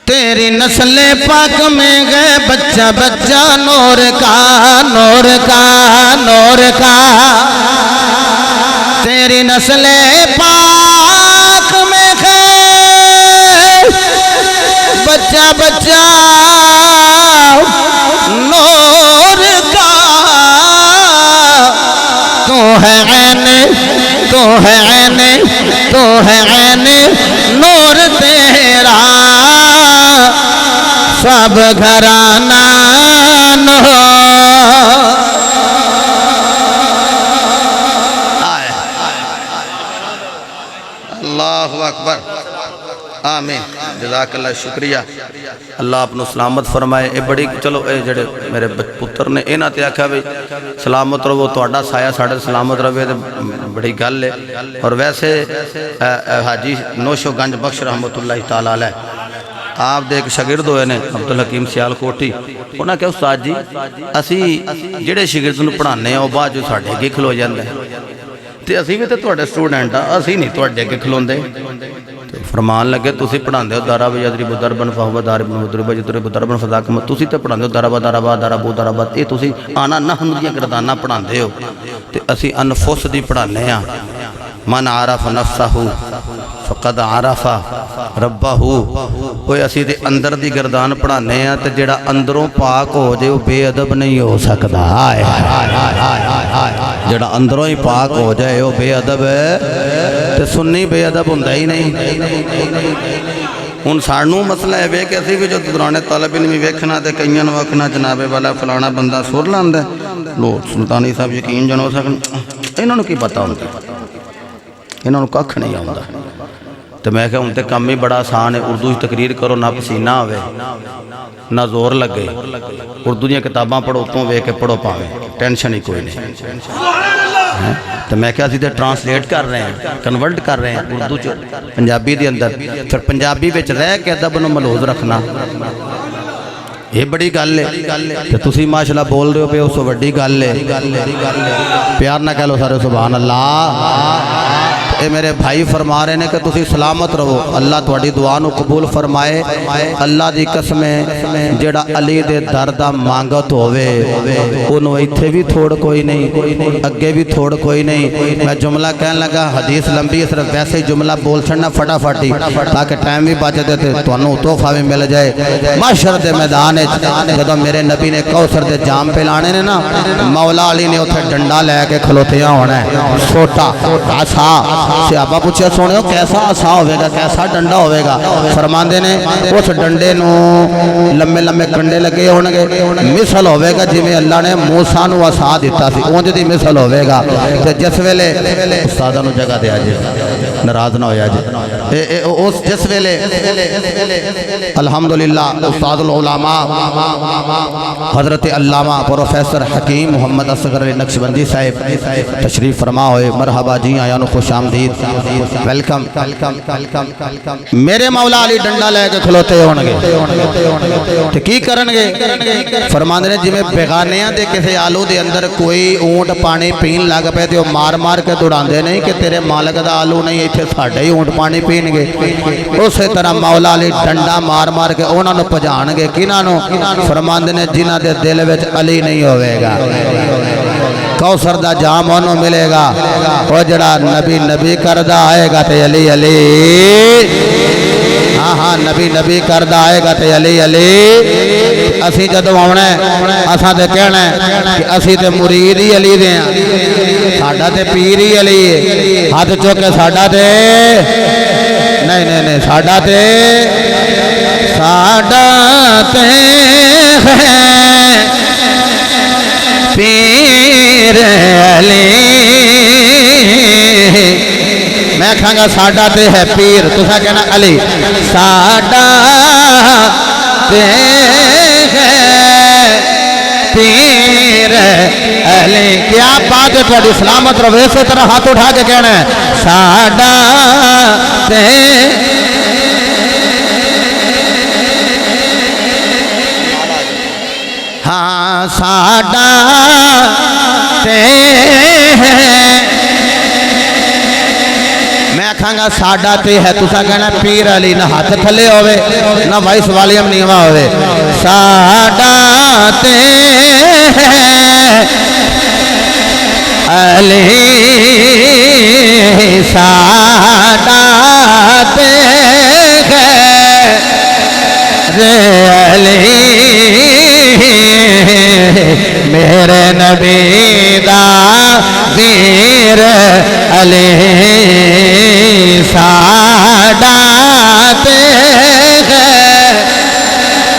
تیری نسل پاک میں گئے بچہ بچہ نور کا نور کا نور کا تیری نسل پاک میں گئے بچہ بچہ نور کا تو ہے عین تو ہے عین تو ہے عین نور تیرا سب گھرانہ اللہ اکبر آمین جزاک اللہ شکریہ اللہ اپنو سلامت فرمائے اے بڑی چلو اے جڑے میرے پتر نے اے نہ تے آکھا بھی سلامت رہو تہاڈا سایہ ساڈے سلامت رہے تے بڑی گل ہے اور ویسے حاجی نوشو گنج بخش رحمت اللہ تعالی علیہ آپ دے ایک شاگرد ہوئے نے عبدالحکیم سیال کوٹی انہاں کہ استاد جی اسی جڑے شاگرد نوں پڑھانے او بعد جو ساڈے اگے کھلو جاندے تے اسی بھی تے تہاڈے سٹوڈنٹ آ اسی نہیں تہاڈے اگے کھلوندے فرمان لگے تسی پڑھاندے ہو دارا یضرب ضربا فهو ضارب مضرب یضرب ضربا فذاک تسی تے پڑھاندے ہو ضرب ضرب ضرب ضرب اے تسی آنا نحن دیاں گرداناں پڑھاندے ہو تے اسی انفس دی پڑھانے ہاں من عرف نفسہ فقد عرف ربہ کوئی اسی دے اندر دی گردان پڑھانے ہیں تے جڑا اندروں پاک ہو جائے وہ بے ادب نہیں ہو سکتا جڑا اندروں ہی پاک ہو جائے وہ بے ادب ہے تے سنی بے ادب ہوندہ ہی نہیں ان سانوں مسئلہ ہے کہ اسی بھی جو دوران طالب علمی ویکھنا تے کئیاں نو وکھنا جناب والا فلانا بندہ سر لاندا لو سلطانی صاحب یقین جن ہو سکن انہاں نو کی پتہ ہوندا انہاں نو ککھ نہیں آوندا تو میں کہا ان تے کم ہی بڑا آسان ہے اردو تقریر کرو نہ پسینہ ہوئے نہ زور لگے اردو دیاں کتاباں پڑھو تو وے کے پڑھو پاوے ٹینشن ہی کوئی نہیں تو میں کہا سیدھے ٹرانسلیٹ کر رہے ہیں کنورٹ کر رہے ہیں اردو چو پنجابی دے اندر پھر پنجابی وچ رہ کے ادب نو ملحوظ رکھنا یہ بڑی گل ہے کہ تسی ماشاءاللہ بول رہے ہو پہ اس وڈی گل ہے پیار نہ کہہ لو سارے سبحان اللہ اے میرے بھائی فرما رہے ہیں کہ تسی سلامت رہو اللہ تواڈی دعا نو قبول فرمائے اللہ دی قسم جڑا علی دے دردہ مانگت ہوئے انہوں ایتھے بھی تھوڑ کوئی نہیں اگے بھی تھوڑ کوئی نہیں میں جملہ کہنے لگا حدیث لمبی صرف ویسے ہی جملہ بول چھڑنا فٹا فٹی تاکہ ٹائم بھی بچے دیتے تو انہوں توفہ بھی مل جائے معاشر دے میدان جدو میرے نبی نے کوثر دے جام پہ لانے نے نا مولا علی نے اتھے ڈنڈا لے کے کھلوتیاں ہونا ہے سوٹا عصا صحابہ پوچھے سونے ہو کیسا عصا ہوئے گا کیسا ڈنڈا ہوئے گا فرماندے نے اس ڈنڈے نو لمبے لمبے کنڈے لگے ہونگے مثل ہوئے گا جی میں اللہ نے موسیٰ نو عصا دیتا سی اونج دی مثل ہوئے گا جس ویلے استادہ نو جگہ دیا جائے ناراض نہ ہویا جی اس جس ویلے الحمدللہ استاد العلماء حضرت علامہ پروفیسر حکیم محمد اصغر علی نقشبندی صاحب تشریف فرما ہوئے مرحبا جی آیاں نو خوش آمدید ویلکم میرے مولا علی ڈنڈا لے کے کھلوتے ہونگے تو کی کرنگے فرماندے نے جی میں بیگانیاں دے کسے آلو دے اندر کوئی اونٹ پانی پین لگ پہ تے مار مار کے دوڑان دے نہیں کہ تیرے مالک دا آلو نہیں ایتھے ساڑھے ہی اونٹ پانی پین گے اسی طرح مولا علی ڈنڈا مار مار کے اونا نو پجان گے کنہ نو فرماندے نے جنہ دے دل وچ علی نہیں ہوئے گا کوثر دا جام انہوں ملے گا وہ جڑا نبی نبی کردہ آئے گا تے علی علی ہاں نبی نبی کردہ آئے گا تے علی علی اسی جدو آنے اساں تے کہنا ہے کہ اسی تے مرید ہی علی دے ہیں ساڑھا تے پیر ہی علی ہے ہاتھ چوکے ساڑھا تے نہیں ساڑھا تے پیر علی میں کہاں گا ساڑھا تے ہے پیر تو سا کہنا علی ساڑھا تے ہے پیر علی کیا بات ہے تھوڑی سلامت رو ویسے طرح ہاتھ اٹھا کے کہنا ہے ساڑھا تے ہاں ساڑھا تے میں کہاں گا ساڑھا تے ہے تو سا کہنا پیر علی نہ ہاتھ تھلے ہوئے نہ وائس والیم نیمہ ہوئے ساڑھا تے ہے علی ساڑھا تے ہے علی میرے نبی دا ویر علی ساڑھات ہے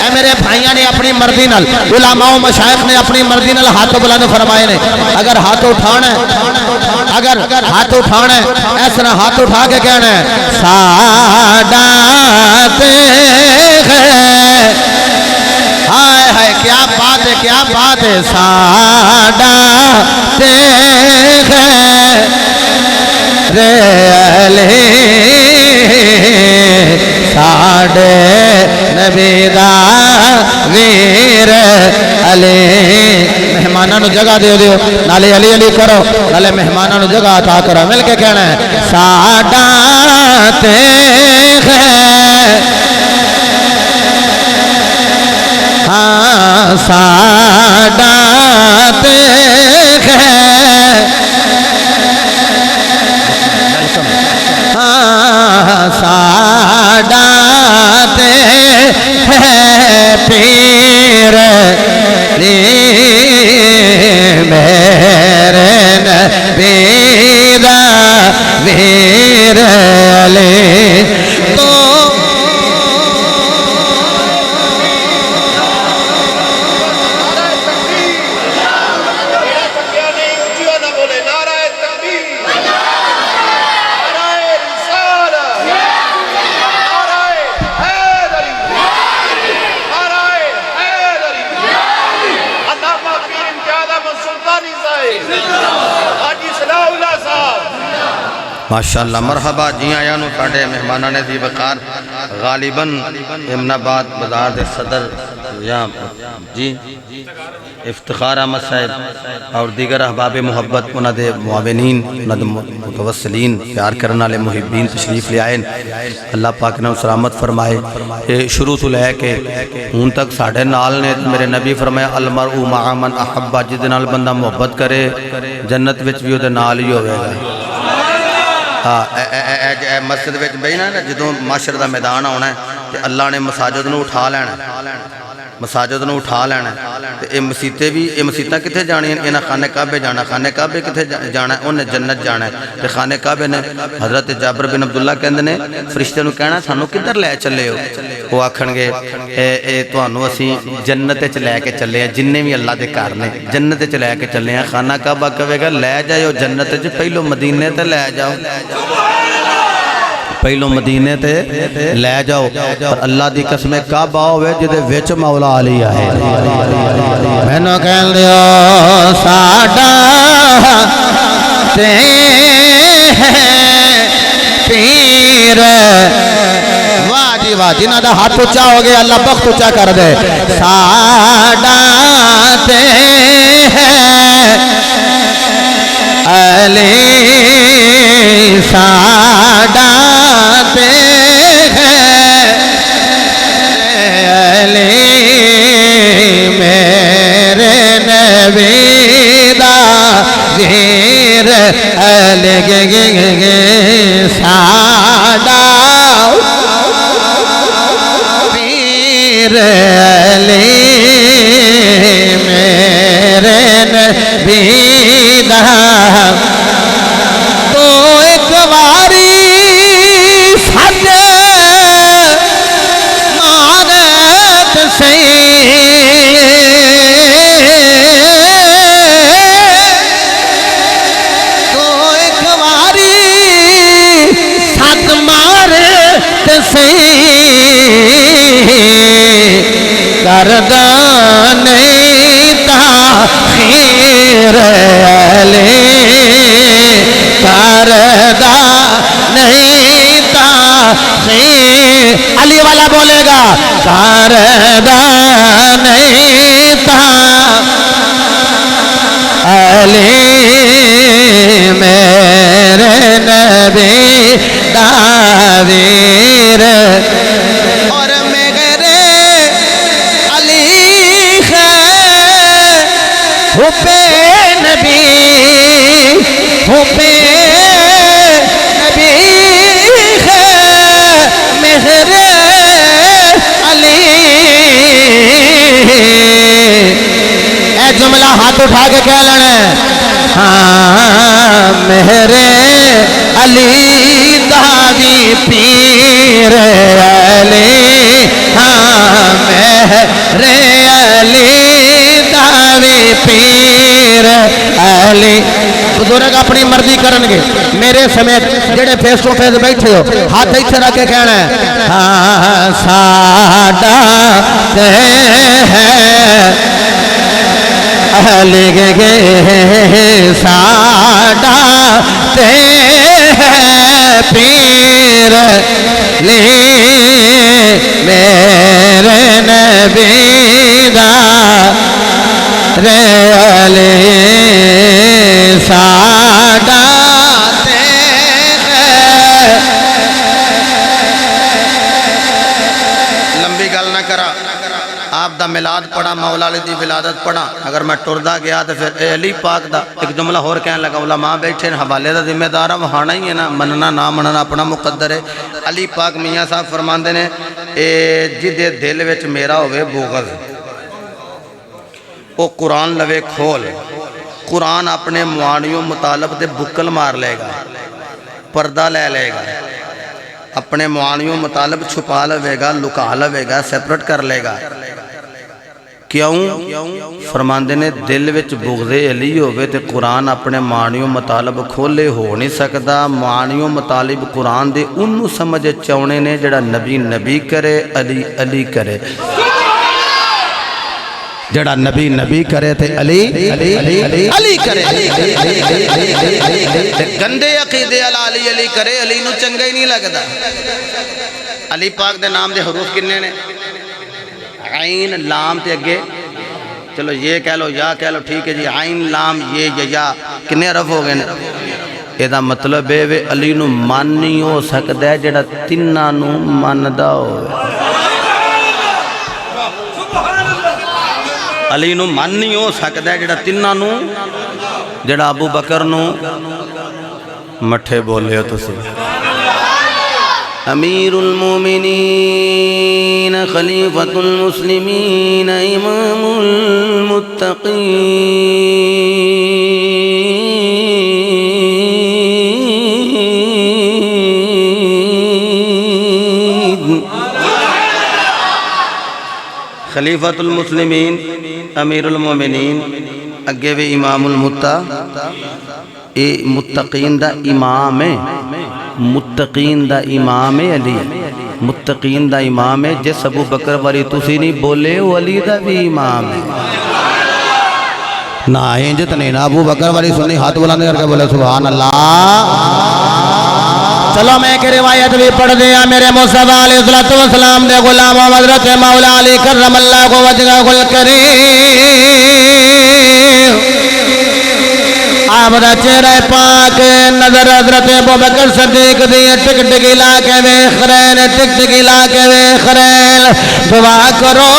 اے میرے بھائیاں نے اپنی مرضی نال علماء و مشائخ نے اپنی مرضی نال ہاتھ بلند فرمائے نے اگر ہاتھ اٹھانا ہے اس طرح ہاتھ اٹھا کے کہنا ہے ساڑھات ہے ہائے ہائے کیا بات ہے ساڑھا تے ہے علی ساڑھے نبی دا ویر علی مہمانہ نو جگہ دیو نالے علی علی کرو نالے مہمانہ نو جگہ عطا کرو مل کے کہنا ہے ساڑھا تے ہے ہاں ساڑھا تے ہے ہاں ساڑھا تے ہے پیر علی میرے نبی دا ویر علی تو ماشاءاللہ مرحبا جی آیا نو ساڑھے مہمانہ نے دی وقار غالباً امن آباد بازار دے صدر جی افتخار احمد صاحب اور دیگر احباب محبت انہ دے معاونین انہ دے متوسلین پیار کرنا لے محبین تشریف لے آئین اللہ پاک نے سلامت فرمائے شروع تو لے کے ان تک ساڑھے نال نے میرے نبی فرمایا المرء مع من احبا جس نال بندہ محبت کرے جنت وچ بھی دے نال ہی ہوئے گا مسجد وچ بینا ہے نا جدوں معاشر دا میدان ہونا ہے کہ اللہ نے مساجد نو اٹھا لینا مساجد نو اٹھا لینا تے اے مسیتاں کتھے جانی ہیں انہاں خانہ کعبے جانا خانہ کعبے کتھے جانا ہے انہیں جنت جانا ہے تے خانہ کعبے نے حضرت جابر بن عبداللہ کہندے نے فرشتے نو کہنا سانو کدھر لے چلے ہو وہ آکھن گے اے تانوں اسی جنت وچ لے کے چلے ہیں جننے بھی اللہ دے گھر نے جنت وچ لے کے چلے ہیں خانہ کعبہ کہے گا لے جاؤ جنت وچ پہلو مدینے تے لے جاؤ پہلو مدینے تے لے جاؤ اور اللہ دی قسم کعبہ ہوئے جدے وچ مولا علی آئے مینوں کہن دیو ساڈا تے پیر واہ جی واہ جنہاں دا ہاتھ اونچا ہو گیا اللہ بخت اونچا کر دے ساڈا تے علی ساڈا تے علی میرے نبی دا زیر علی ساڈا پیر علی میرے نبی دا تو ایک واری سج مارت سی تو ایک واری سج مارت سی کردہ نہیں تاخیر علی کردہ نہیں تاخیر علی والا بولے گا کردہ نہیں تاخیر علی میرے نبی داویر اور میرے علی حبے نبی حبے نبی میرے علی اے جملہ ہاتھ اٹھا کے کہہ لینا ہاں میرے علی داوی پیر علی ہاں میرے علی داوی پیر علی بزرگ اپنی مرضی کرن گے میرے سمیت جڑے فیس ٹو فیس بیٹھے ہو ہاتھ ایتھے رکھ کے کہنا ہے ہاں ساڈا تے علی گے ساڈا تے پیر لی میرے نبی دا رے علی ساڈا تے لمبی گل نہ کرا آپ دا ملاد پڑھا مولا علی دی ولادت پڑھا اگر میں ٹردا گیا تو پھر اے علی پاک دا ایک جملہ اور کہنے لگا علماء بیٹھے حوالے دا ذمہ دار وہانا ہی ہے نا مننا نہ مننا اپنا مقدر ہے علی پاک میاں صاحب فرماندے نے اے جدے دل وچ میرا ہوئے بغض او قرآن لوے کھول قرآن اپنے معانیوں مطالب دے بکل مار لے گا پردہ لے لے گا اپنے معانیوں مطالب چھپا لے گا لکا لے گا سیپریٹ کر لے گا کیوں فرماندے نے دل وچ بغض علی ہوئے تے قرآن اپنے معانیوں مطالب کھولے ہو نہیں سکدا معانیوں مطالب قرآن دے انہوں سمجھ چونے نے جڑا نبی نبی کرے علی علی کرے جڑا نبی نبی کرے تے علی علی کرے گندے عقیدے علی علی کرے علی نو چنگا ہی نہیں لگدا علی پاک دے نام دے حروف کنے نے عین لام تے اگے چلو یہ کہہ لو یا کہہ لو ٹھیک ہے جی عین لام یہ یا کنے حرف ہو گئے اے دا مطلب ہے وے علی نو مان نہیں ہو سکدا ہے جڑا تیناں نو مندا ہوئے علی نو مان نہیں ہو سکدا ہے جڑا تیناں نو جڑا ابو بکر نو مٹھے بولے ہو تسی امیر المومنین خلیفۃ المسلمین امام المتقین خلیفۃ المسلمین امیر المومنین اگے بھی امام المتقین دا امام ہے متقین دا امام ہے علی متقین دا امام ہے جس ابو بکر والی تسی نہیں بولے وہ علی دا بھی امام ہے نا انجت نہیں نا ابو بکر والی سنی ہاتھ بلانے کر کے بولے سبحان اللہ چلو میں کہ روایت بھی پڑھ دیا میرے مصطفیٰ علیہ السلام دے غلام حضرت مولا علی کرم اللہ کو وجہ الکریم آپ دا چہرہ پاک نظر حضرت ابو بکر صدیق دی ٹک ٹک علاقے میں خرین ٹک ٹک علاقے میں خرین دعا کرو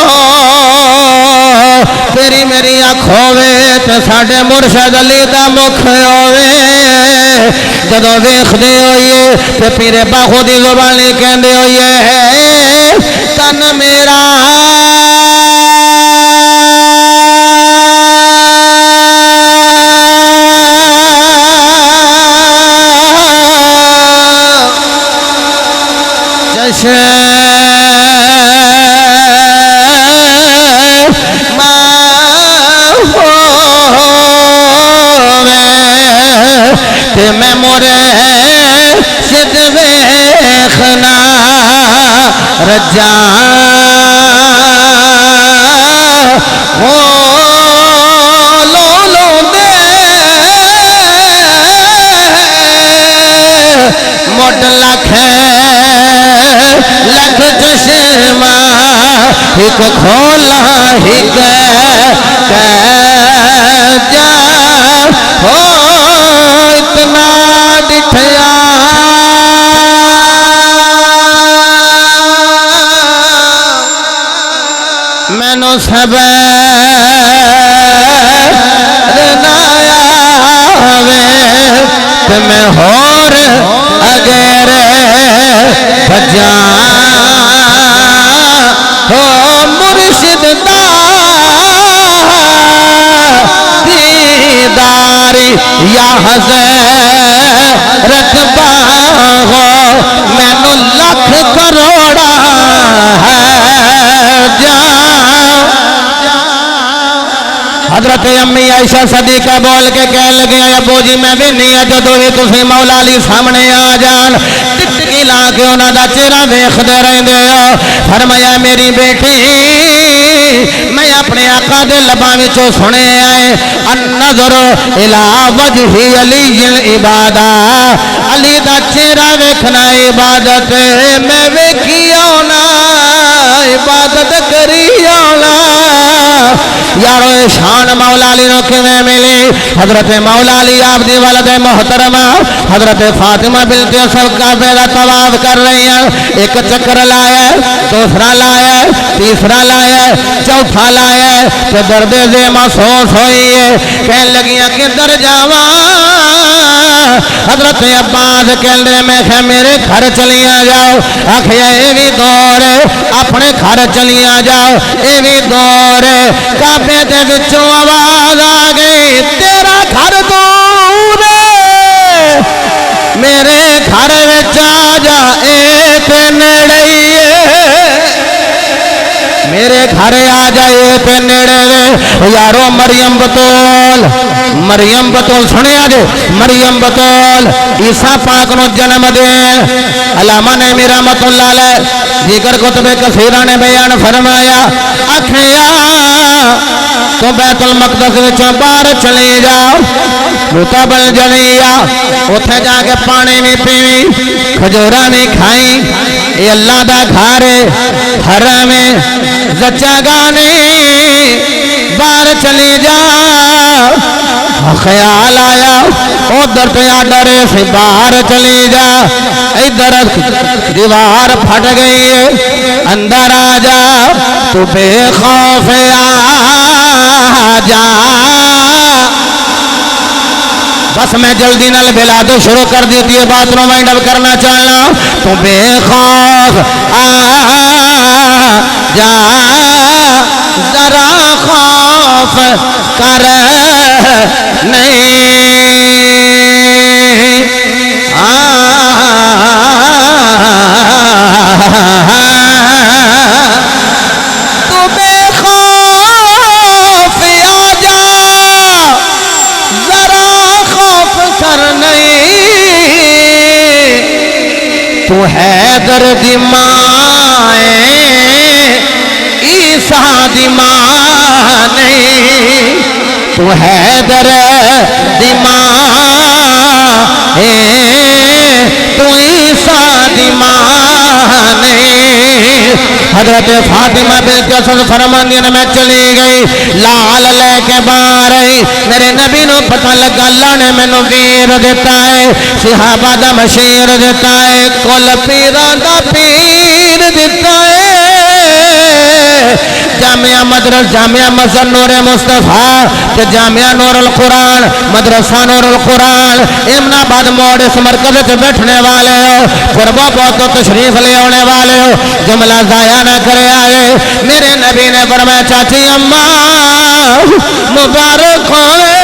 تیری میری آنکھوے تے ساڑھے مرشد علی دا مکھ ہوئے جدو دیکھ دے ہوئے تے پیرے باخو دی زبانی کہندے ہوئے تن میرا میں مورے شد ویخنا رجا لولو دے مڈ لکھے لکھ چشمہ ایک کھولا ایک جا ہو اتنا دکھیا میں نو سب تو میں ہور اگر بجا ہو مرشد دا دیداری یا حضرت باغو میں نو لکھ کروڑا ہے جا حضرت امی عائشہ صدیقہ بول کے کہہ لگے ابو جی میں بھی نہیں ہے جدو ہی تسی مولا علی سامنے آ جان ٹک ٹکی لا کے انہاں دا چہرہ دیکھ دے رہندے ہو فرمایا میری بیٹی میں اپنے آقا دے لباں وچوں سنے آئے النظر الی وجہ علی العبادہ علی دا چہرہ ویکھنا عبادت میں ویکھی آنا عبادت کری آنا یارو شان مولا علی نو کیویں ملی حضرت مولا علی آپ دی والد محترمہ حضرت فاطمہ بنت اسد کعبے دا طواف کر رہی ہیں ایک چکر لایا دوسرا لایا تیسرا لایا چوتھا لایا تے درد دے محسوس ہوئی ہے کہنے لگیاں کدھر جاواں حضرت عباس کہندے میں کہ میرے گھر چلیاں جاؤ آکھیا اے وی دور اپنے گھر چلیاں جاؤ اے وی دور کعبے دے وچوں آواز آ گئی تیرا گھر دور میرے گھر وچ آ جا اے تے نیڑے میرے گھر آ جائے تے نیڑے وے یارو مریم بطول سنے آجے مریم بطول عیسیٰ پاک نو جنم دے علامہ نے میرا رحمت اللہ علیہ دیگر کتب کثیرہ نے بیان فرمایا اکھیا تو بیت المقدس وچوں باہر چلے جاؤ متبل جنیا اتھے جا کے پانی میں پیویں کھجورا میں کھائیں اے اللہ دا گھر حرم زچا گانے باہر چلے جا خیال آیا ادھر پہ ڈرے سے باہر چلے جا ادھر دیوار پھٹ گئی ہے اندر آ جا تو بے خوف آ جا بس میں جلدی نال بلا دو شروع کر دیتی ہے بات رو وائنڈ اپ کرنا چاہنا تو بے خوف آ جا ذرا خوف کر نہیں تو بے خوف آ جا ذرا خوف کر نہیں حیدر دی ماں عیسیٰ دی ماں نہیں تو حیدر دی ماں تو عیسیٰ دی ماں نہیں حضرت فاطمہ بنت اسد فرماندی نے میں چلی گئی لال لے کے باہر آئی میرے نبی نو پتہ لگا اللہ نے مینوں ویر دیتا ہے صحابہ دا مشیر دیتا ہے کل پیراں دا پیر دیتا ہے جامعہ مدرسہ جامعہ مسجد نور مصطفیٰ تے جامعہ نور القرآن مدرسہ نور القرآن امن آباد موڑ اس مرکز سے بیٹھنے والے ہو قربہ بہت تشریف لے ہونے والے ہو جملہ ضائع نہ کرے آئے میرے نبی نے فرمایا چاچی اماں مبارک ہوئے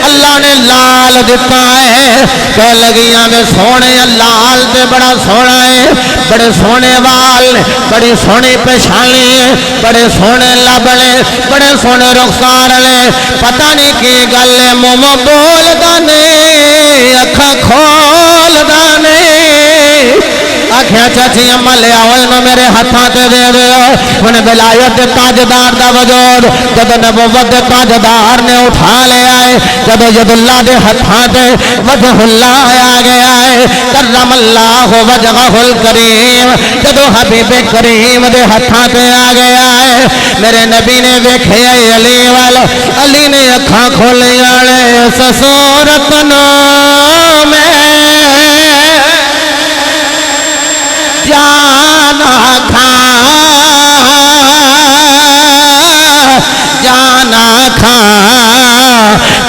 اللہ نے لال دیتا ہے کہ لگیاں میں سونے لال تے بڑا سونا ہے بڑے سونے وال بڑی سونی پہچانی ہے بڑے سونے لبڑے بڑے سونے رخسار لے پتہ نہیں کی گل منہ بول دانے اکھا کھول دانے آکھیا چاچی اماں لے آؤ انہوں میرے ہتھاں تے دے دیو انہیں ولایت دے تاجدار دا وجود جب نبوت دے تاجدار نے اٹھا لے آئے جب ید اللہ دے ہتھاں تے وجہ اللہ آ گیا ہے کرم اللہ وجہہ الکریم جب حبیب کریم دے ہتھاں تے آ گیا ہے میرے نبی نے ویکھے علی والا علی نے اکھاں کھولی آنے اس صورت نام جانا کھا جانا کھا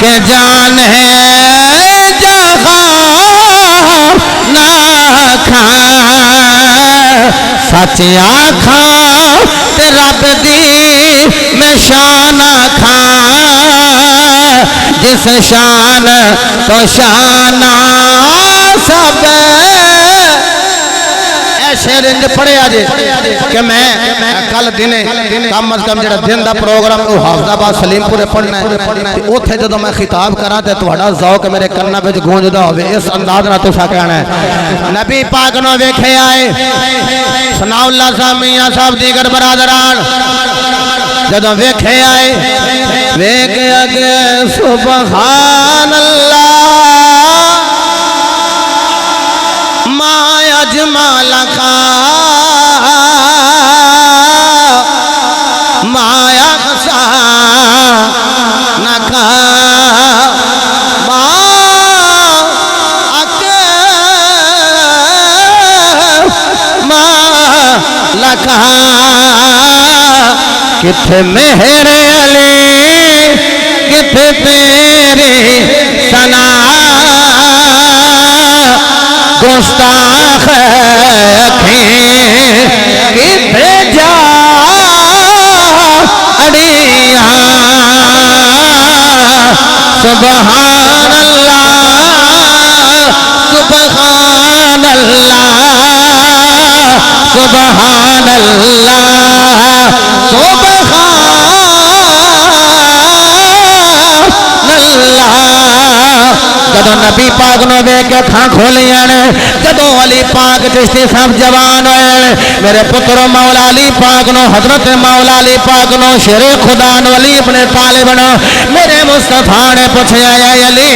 کہ جان ہے جہاں نہ کھا سچ آکھا تے رب دی میں شان کھا جس شان تو شانہ سب شیر انج پڑھے آجے کہ میں کل دینے کم از کم جڑا دن دا پروگرام او حافظ آباد سلیم پورے پڑھنا ہے اوتھے جدو میں خطاب کرا تے تہاڈا ذوق میرے کنا وچ گونجدا ہوے اس انداز نال تساں کہنا ہے نبی پاک نو ویکھے آئے ثناء اللہ صاحب میاں صاحب دیگر برادران جدو ویکھے آئے ویکھے اگے سبحان اللہ اجمال کا مایا خسا نکا ما اکے ما لکا کتھے مہر علی کتھے تیری ثنا گستاخ اکھیں کتھے جا اڑیاں سبحان اللہ سبحان اللہ سبحان اللہ جدو نبی پاک نو دے کے کھاں کھولی آنے جدو علی پاک چشتی سب جوان ہوئے میرے پتر مولا علی پاک نو حضرت مولا علی پاک نو شیر خدا نو علی ابن طالب نو میرے مصطفیٰ نے پوچھے آیا علی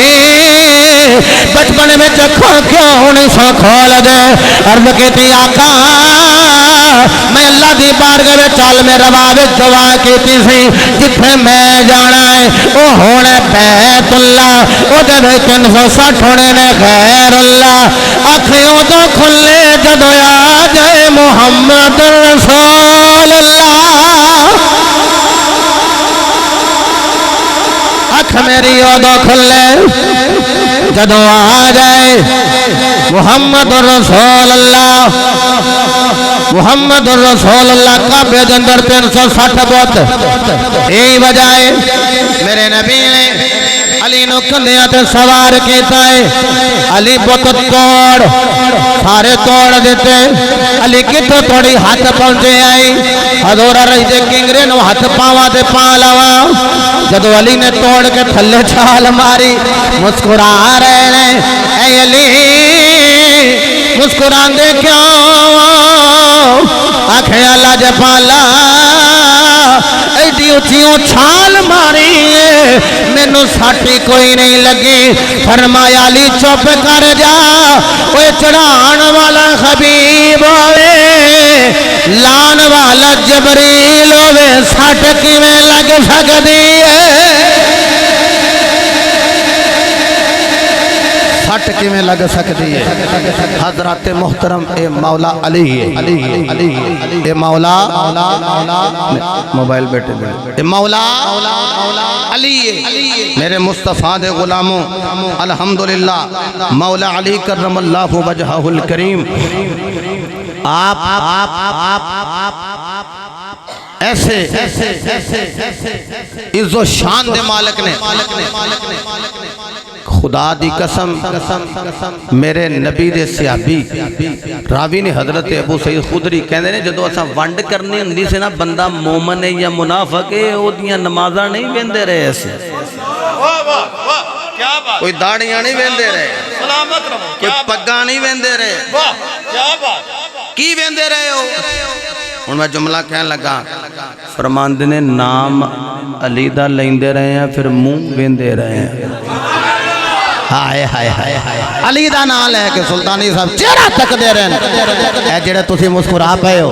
بچپن میں چکھوں کیوں نہیں سو کھول دے عرض کیتی آقا میں اللہ دی بارگاہ میں چل میں روابط دعا کیتی سی جتھے میں جانا ہے وہ ہونے بیت اللہ وہ جب 360 ہونے نے غیر اللہ آنکھیں تو کھلے جدو آ جائے محمد رسول اللہ آنکھ میری ادو کھلے جدو آ جائے محمد رسول اللہ محمد رسول اللہ کا بے جندر 360 بوت یہی وجہ ہے میرے نبی نے علی نو کندھیاں تے سوار کیتا ہے علی بوت توڑ سارے توڑ دیتے علی کتوں توڑی ہاتھ پہنچے آئی حضور رہی دے کنگرے نو ہاتھ پاواں تے پا لوا جدو علی نے توڑ کے تھلے چھال ماری مسکرا رہے ہیں اے علی مسکراندے کیوں آکھیا لاجپالا ایڈی اچھیوں چھال ماری مینوں ساٹی کوئی نہیں لگی فرمایا علی چپ کر جا اوے چڑھان والا حبیب ہوئے لان والا جبریل ہوئے ساٹ کیویں لگ سکدی ہے سٹ کیویں لگ سکتی ہے حضرت محترم اے مولا علی اے مولا موبائل بیٹے اے مولا علی میرے مصطفیٰ دے غلاموں الحمدللہ مولا علی کرم اللہ وجہہ الکریم آپ ایسے عز و شان دے مالک نے خدا دی قسم میرے نبی دے صحابی راوی نے حضرت ابو سعید خدری کہندے نے جدوں اساں ونڈ کرنی ہوندی سی نا بندہ مومن ہے یا منافق ہے او دیاں نمازاں نہیں ویندے رہے سی کوئی داڑیاں نہیں ویندے رہے کوئی پگاں نہیں ویندے رہے کی ویندے رہے ہو ہن میں جملہ کہن لگا فرماندے نے نام علی دا لیندے رہے ہیں پھر منہ ویندے رہے ہیں ہائے ہائے ہائے علی دا نام لے کے سلطانی صاحب چہرہ تک دے رہے ہیں اے جڑے تسی مسکرا پئے ہو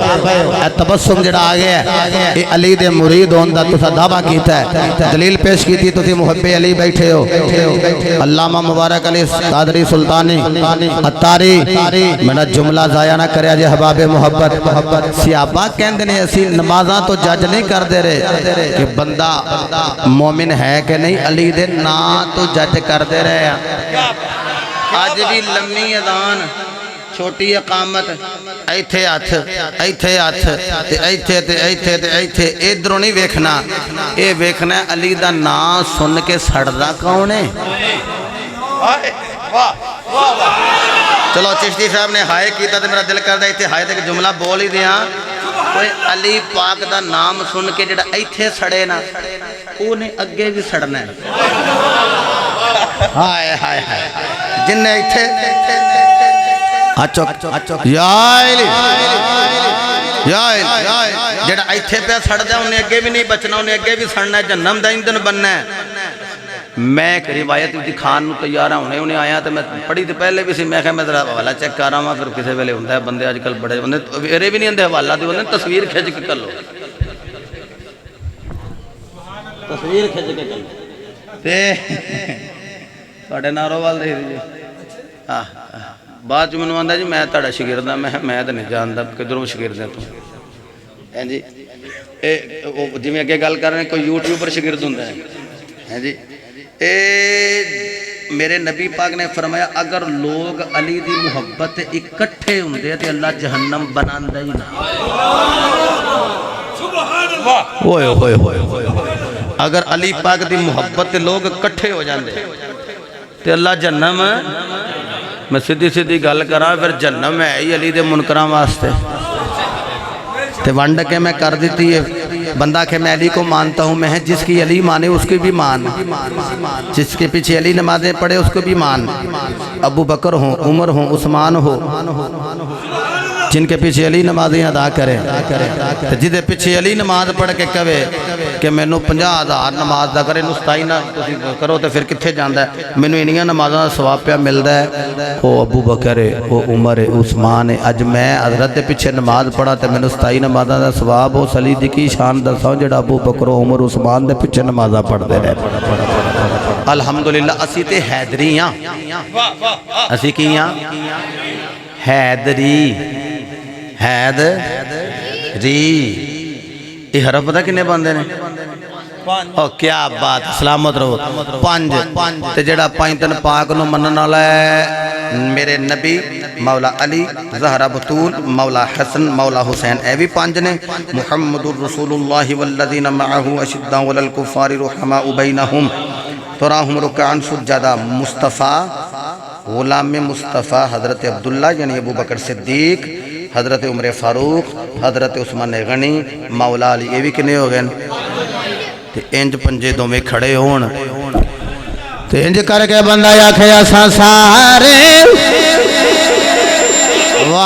اے تبسم جڑا آ گیا ہے اے علی دے مرید ہون دا تسا دعویٰ کیتا ہے دلیل پیش کیتی تسی محب علی بیٹھے ہو علامہ مبارک علی قادری سلطانی اتاری میرا جملہ ضائع نہ کریا جے حباب محبت صحابہ کہندے نے اسی نمازاں تو جج نہیں کر دے رہے کہ بندہ مومن ہے کہ نہیں علی دے نام تو جج کر دے رہے ہیں آج بھی لمبی اذان چھوٹی اقامت ایتھے ہاتھ ایتھے ہاتھ تے ایتھے تے ایتھے تے ایتھے ادھروں نہیں ویکھنا اے ویکھنا ہے علی دا نام سن کے سڑدا کون ہے چلو چشتی صاحب نے ہائے کیتا تے میرا دل کردا ایتھے ہائے تے جملہ بول ہی دیاں کوئی علی پاک دا نام سن کے جڑا ایتھے سڑے نا اونے اگے بھی سڑنا ہے ہائے ہائے ہائے جن نے ایتھے یا علی جڑا ایتھے پہ سڑ دیا انہیں اگے بھی نہیں بچنا انہیں اگے بھی سڑنا ہے جنم دا ایندھن بننا ہے میں ایک روایت دکھان نو تیار ہونے انہیں آیا تو میں پڑھی تھی پہلے بھی سی میں کہا میں ذرا حوالہ چیک کر رہا ہوں پھر کسے ویلے ہوندہ ہے بندے آج کل بڑے بندے ارے بھی نہیں ہوندے حوالہ دی بندے تصویر کھچ کے کر لو تصویر کھچ کے کر لو تے تھوڑے نارو وال دے دیجئے بعد جو منو آندہ جی میں تھوڑا شگرد ہوں میں تو نہیں جاندہ کدھروں شگرد ہیں تو جی جی میں اگے گل کر رہے ہیں کوئی یوٹیوبر شگرد ہوں ہے جی میرے نبی پاک نے فرمایا اگر لوگ علی دی محبت اکٹھے ہوں دے تو اللہ جہنم بناندہ ہی نہ ہوئے ہوئے ہوئے اگر علی پاک دی محبت لوگ اکٹھے ہو جاندے تو اللہ جہنم میں سیدھی سیدھی گل کراں پھر جہنم ہے ہی علی دے منکراں واسطے تے ونڈ کے میں کر دیتی ہے بندہ کہ میں علی کو مانتا ہوں میں جس کی علی مانے اس کی بھی مان جس کے پیچھے علی نمازیں پڑھے اس کو بھی مان ابو بکر ہوں عمر ہوں عثمان ہو جن کے پیچھے علی نمازیں ادا کریں جدے پیچھے علی نماز پڑھ کے کہے کہ میں نو 50,000 نماز دا کرے نستائی نہ کرو تو پھر کتھے جاندہ ہے میں نو انہیاں نمازاں ثواب پہ ملدا ہے او ابو بکر ہے او عمر ہے عثمان ہے اج میں حضرت دے پیچھے نماز پڑھا تے میں نو 27 نمازاں دا ثواب ہو سلی دی کی شان دساؤں جڑا ابو بکر عمر عثمان دے پیچھے نمازاں پڑھ دے رہے الحمدللہ اسی تے حیدری ہاں اسی کی ہاں حیدری حیدری یہ حرف پتہ کنے باندے نے او کیا بات سلامت رہو پانچ تے جڑا پانچ پاک نو منن والا ہے میرے نبی مولا علی زہرہ بطول مولا حسن مولا حسین اے بھی پانچ نے محمد الرسول اللہ والذین معہو اشداء والکفار رحماء بینہم تراہم رکعن سجدہ مصطفیٰ غلام مصطفیٰ حضرت عبداللہ یعنی ابو بکر صدیق حضرت عمر فاروق حضرت عثمان غنی مولا علی یہ بھی کنے ہو گئے انج پنجے دو میں کھڑے ہون تو انج کر کے بندہ یا کھیا سارے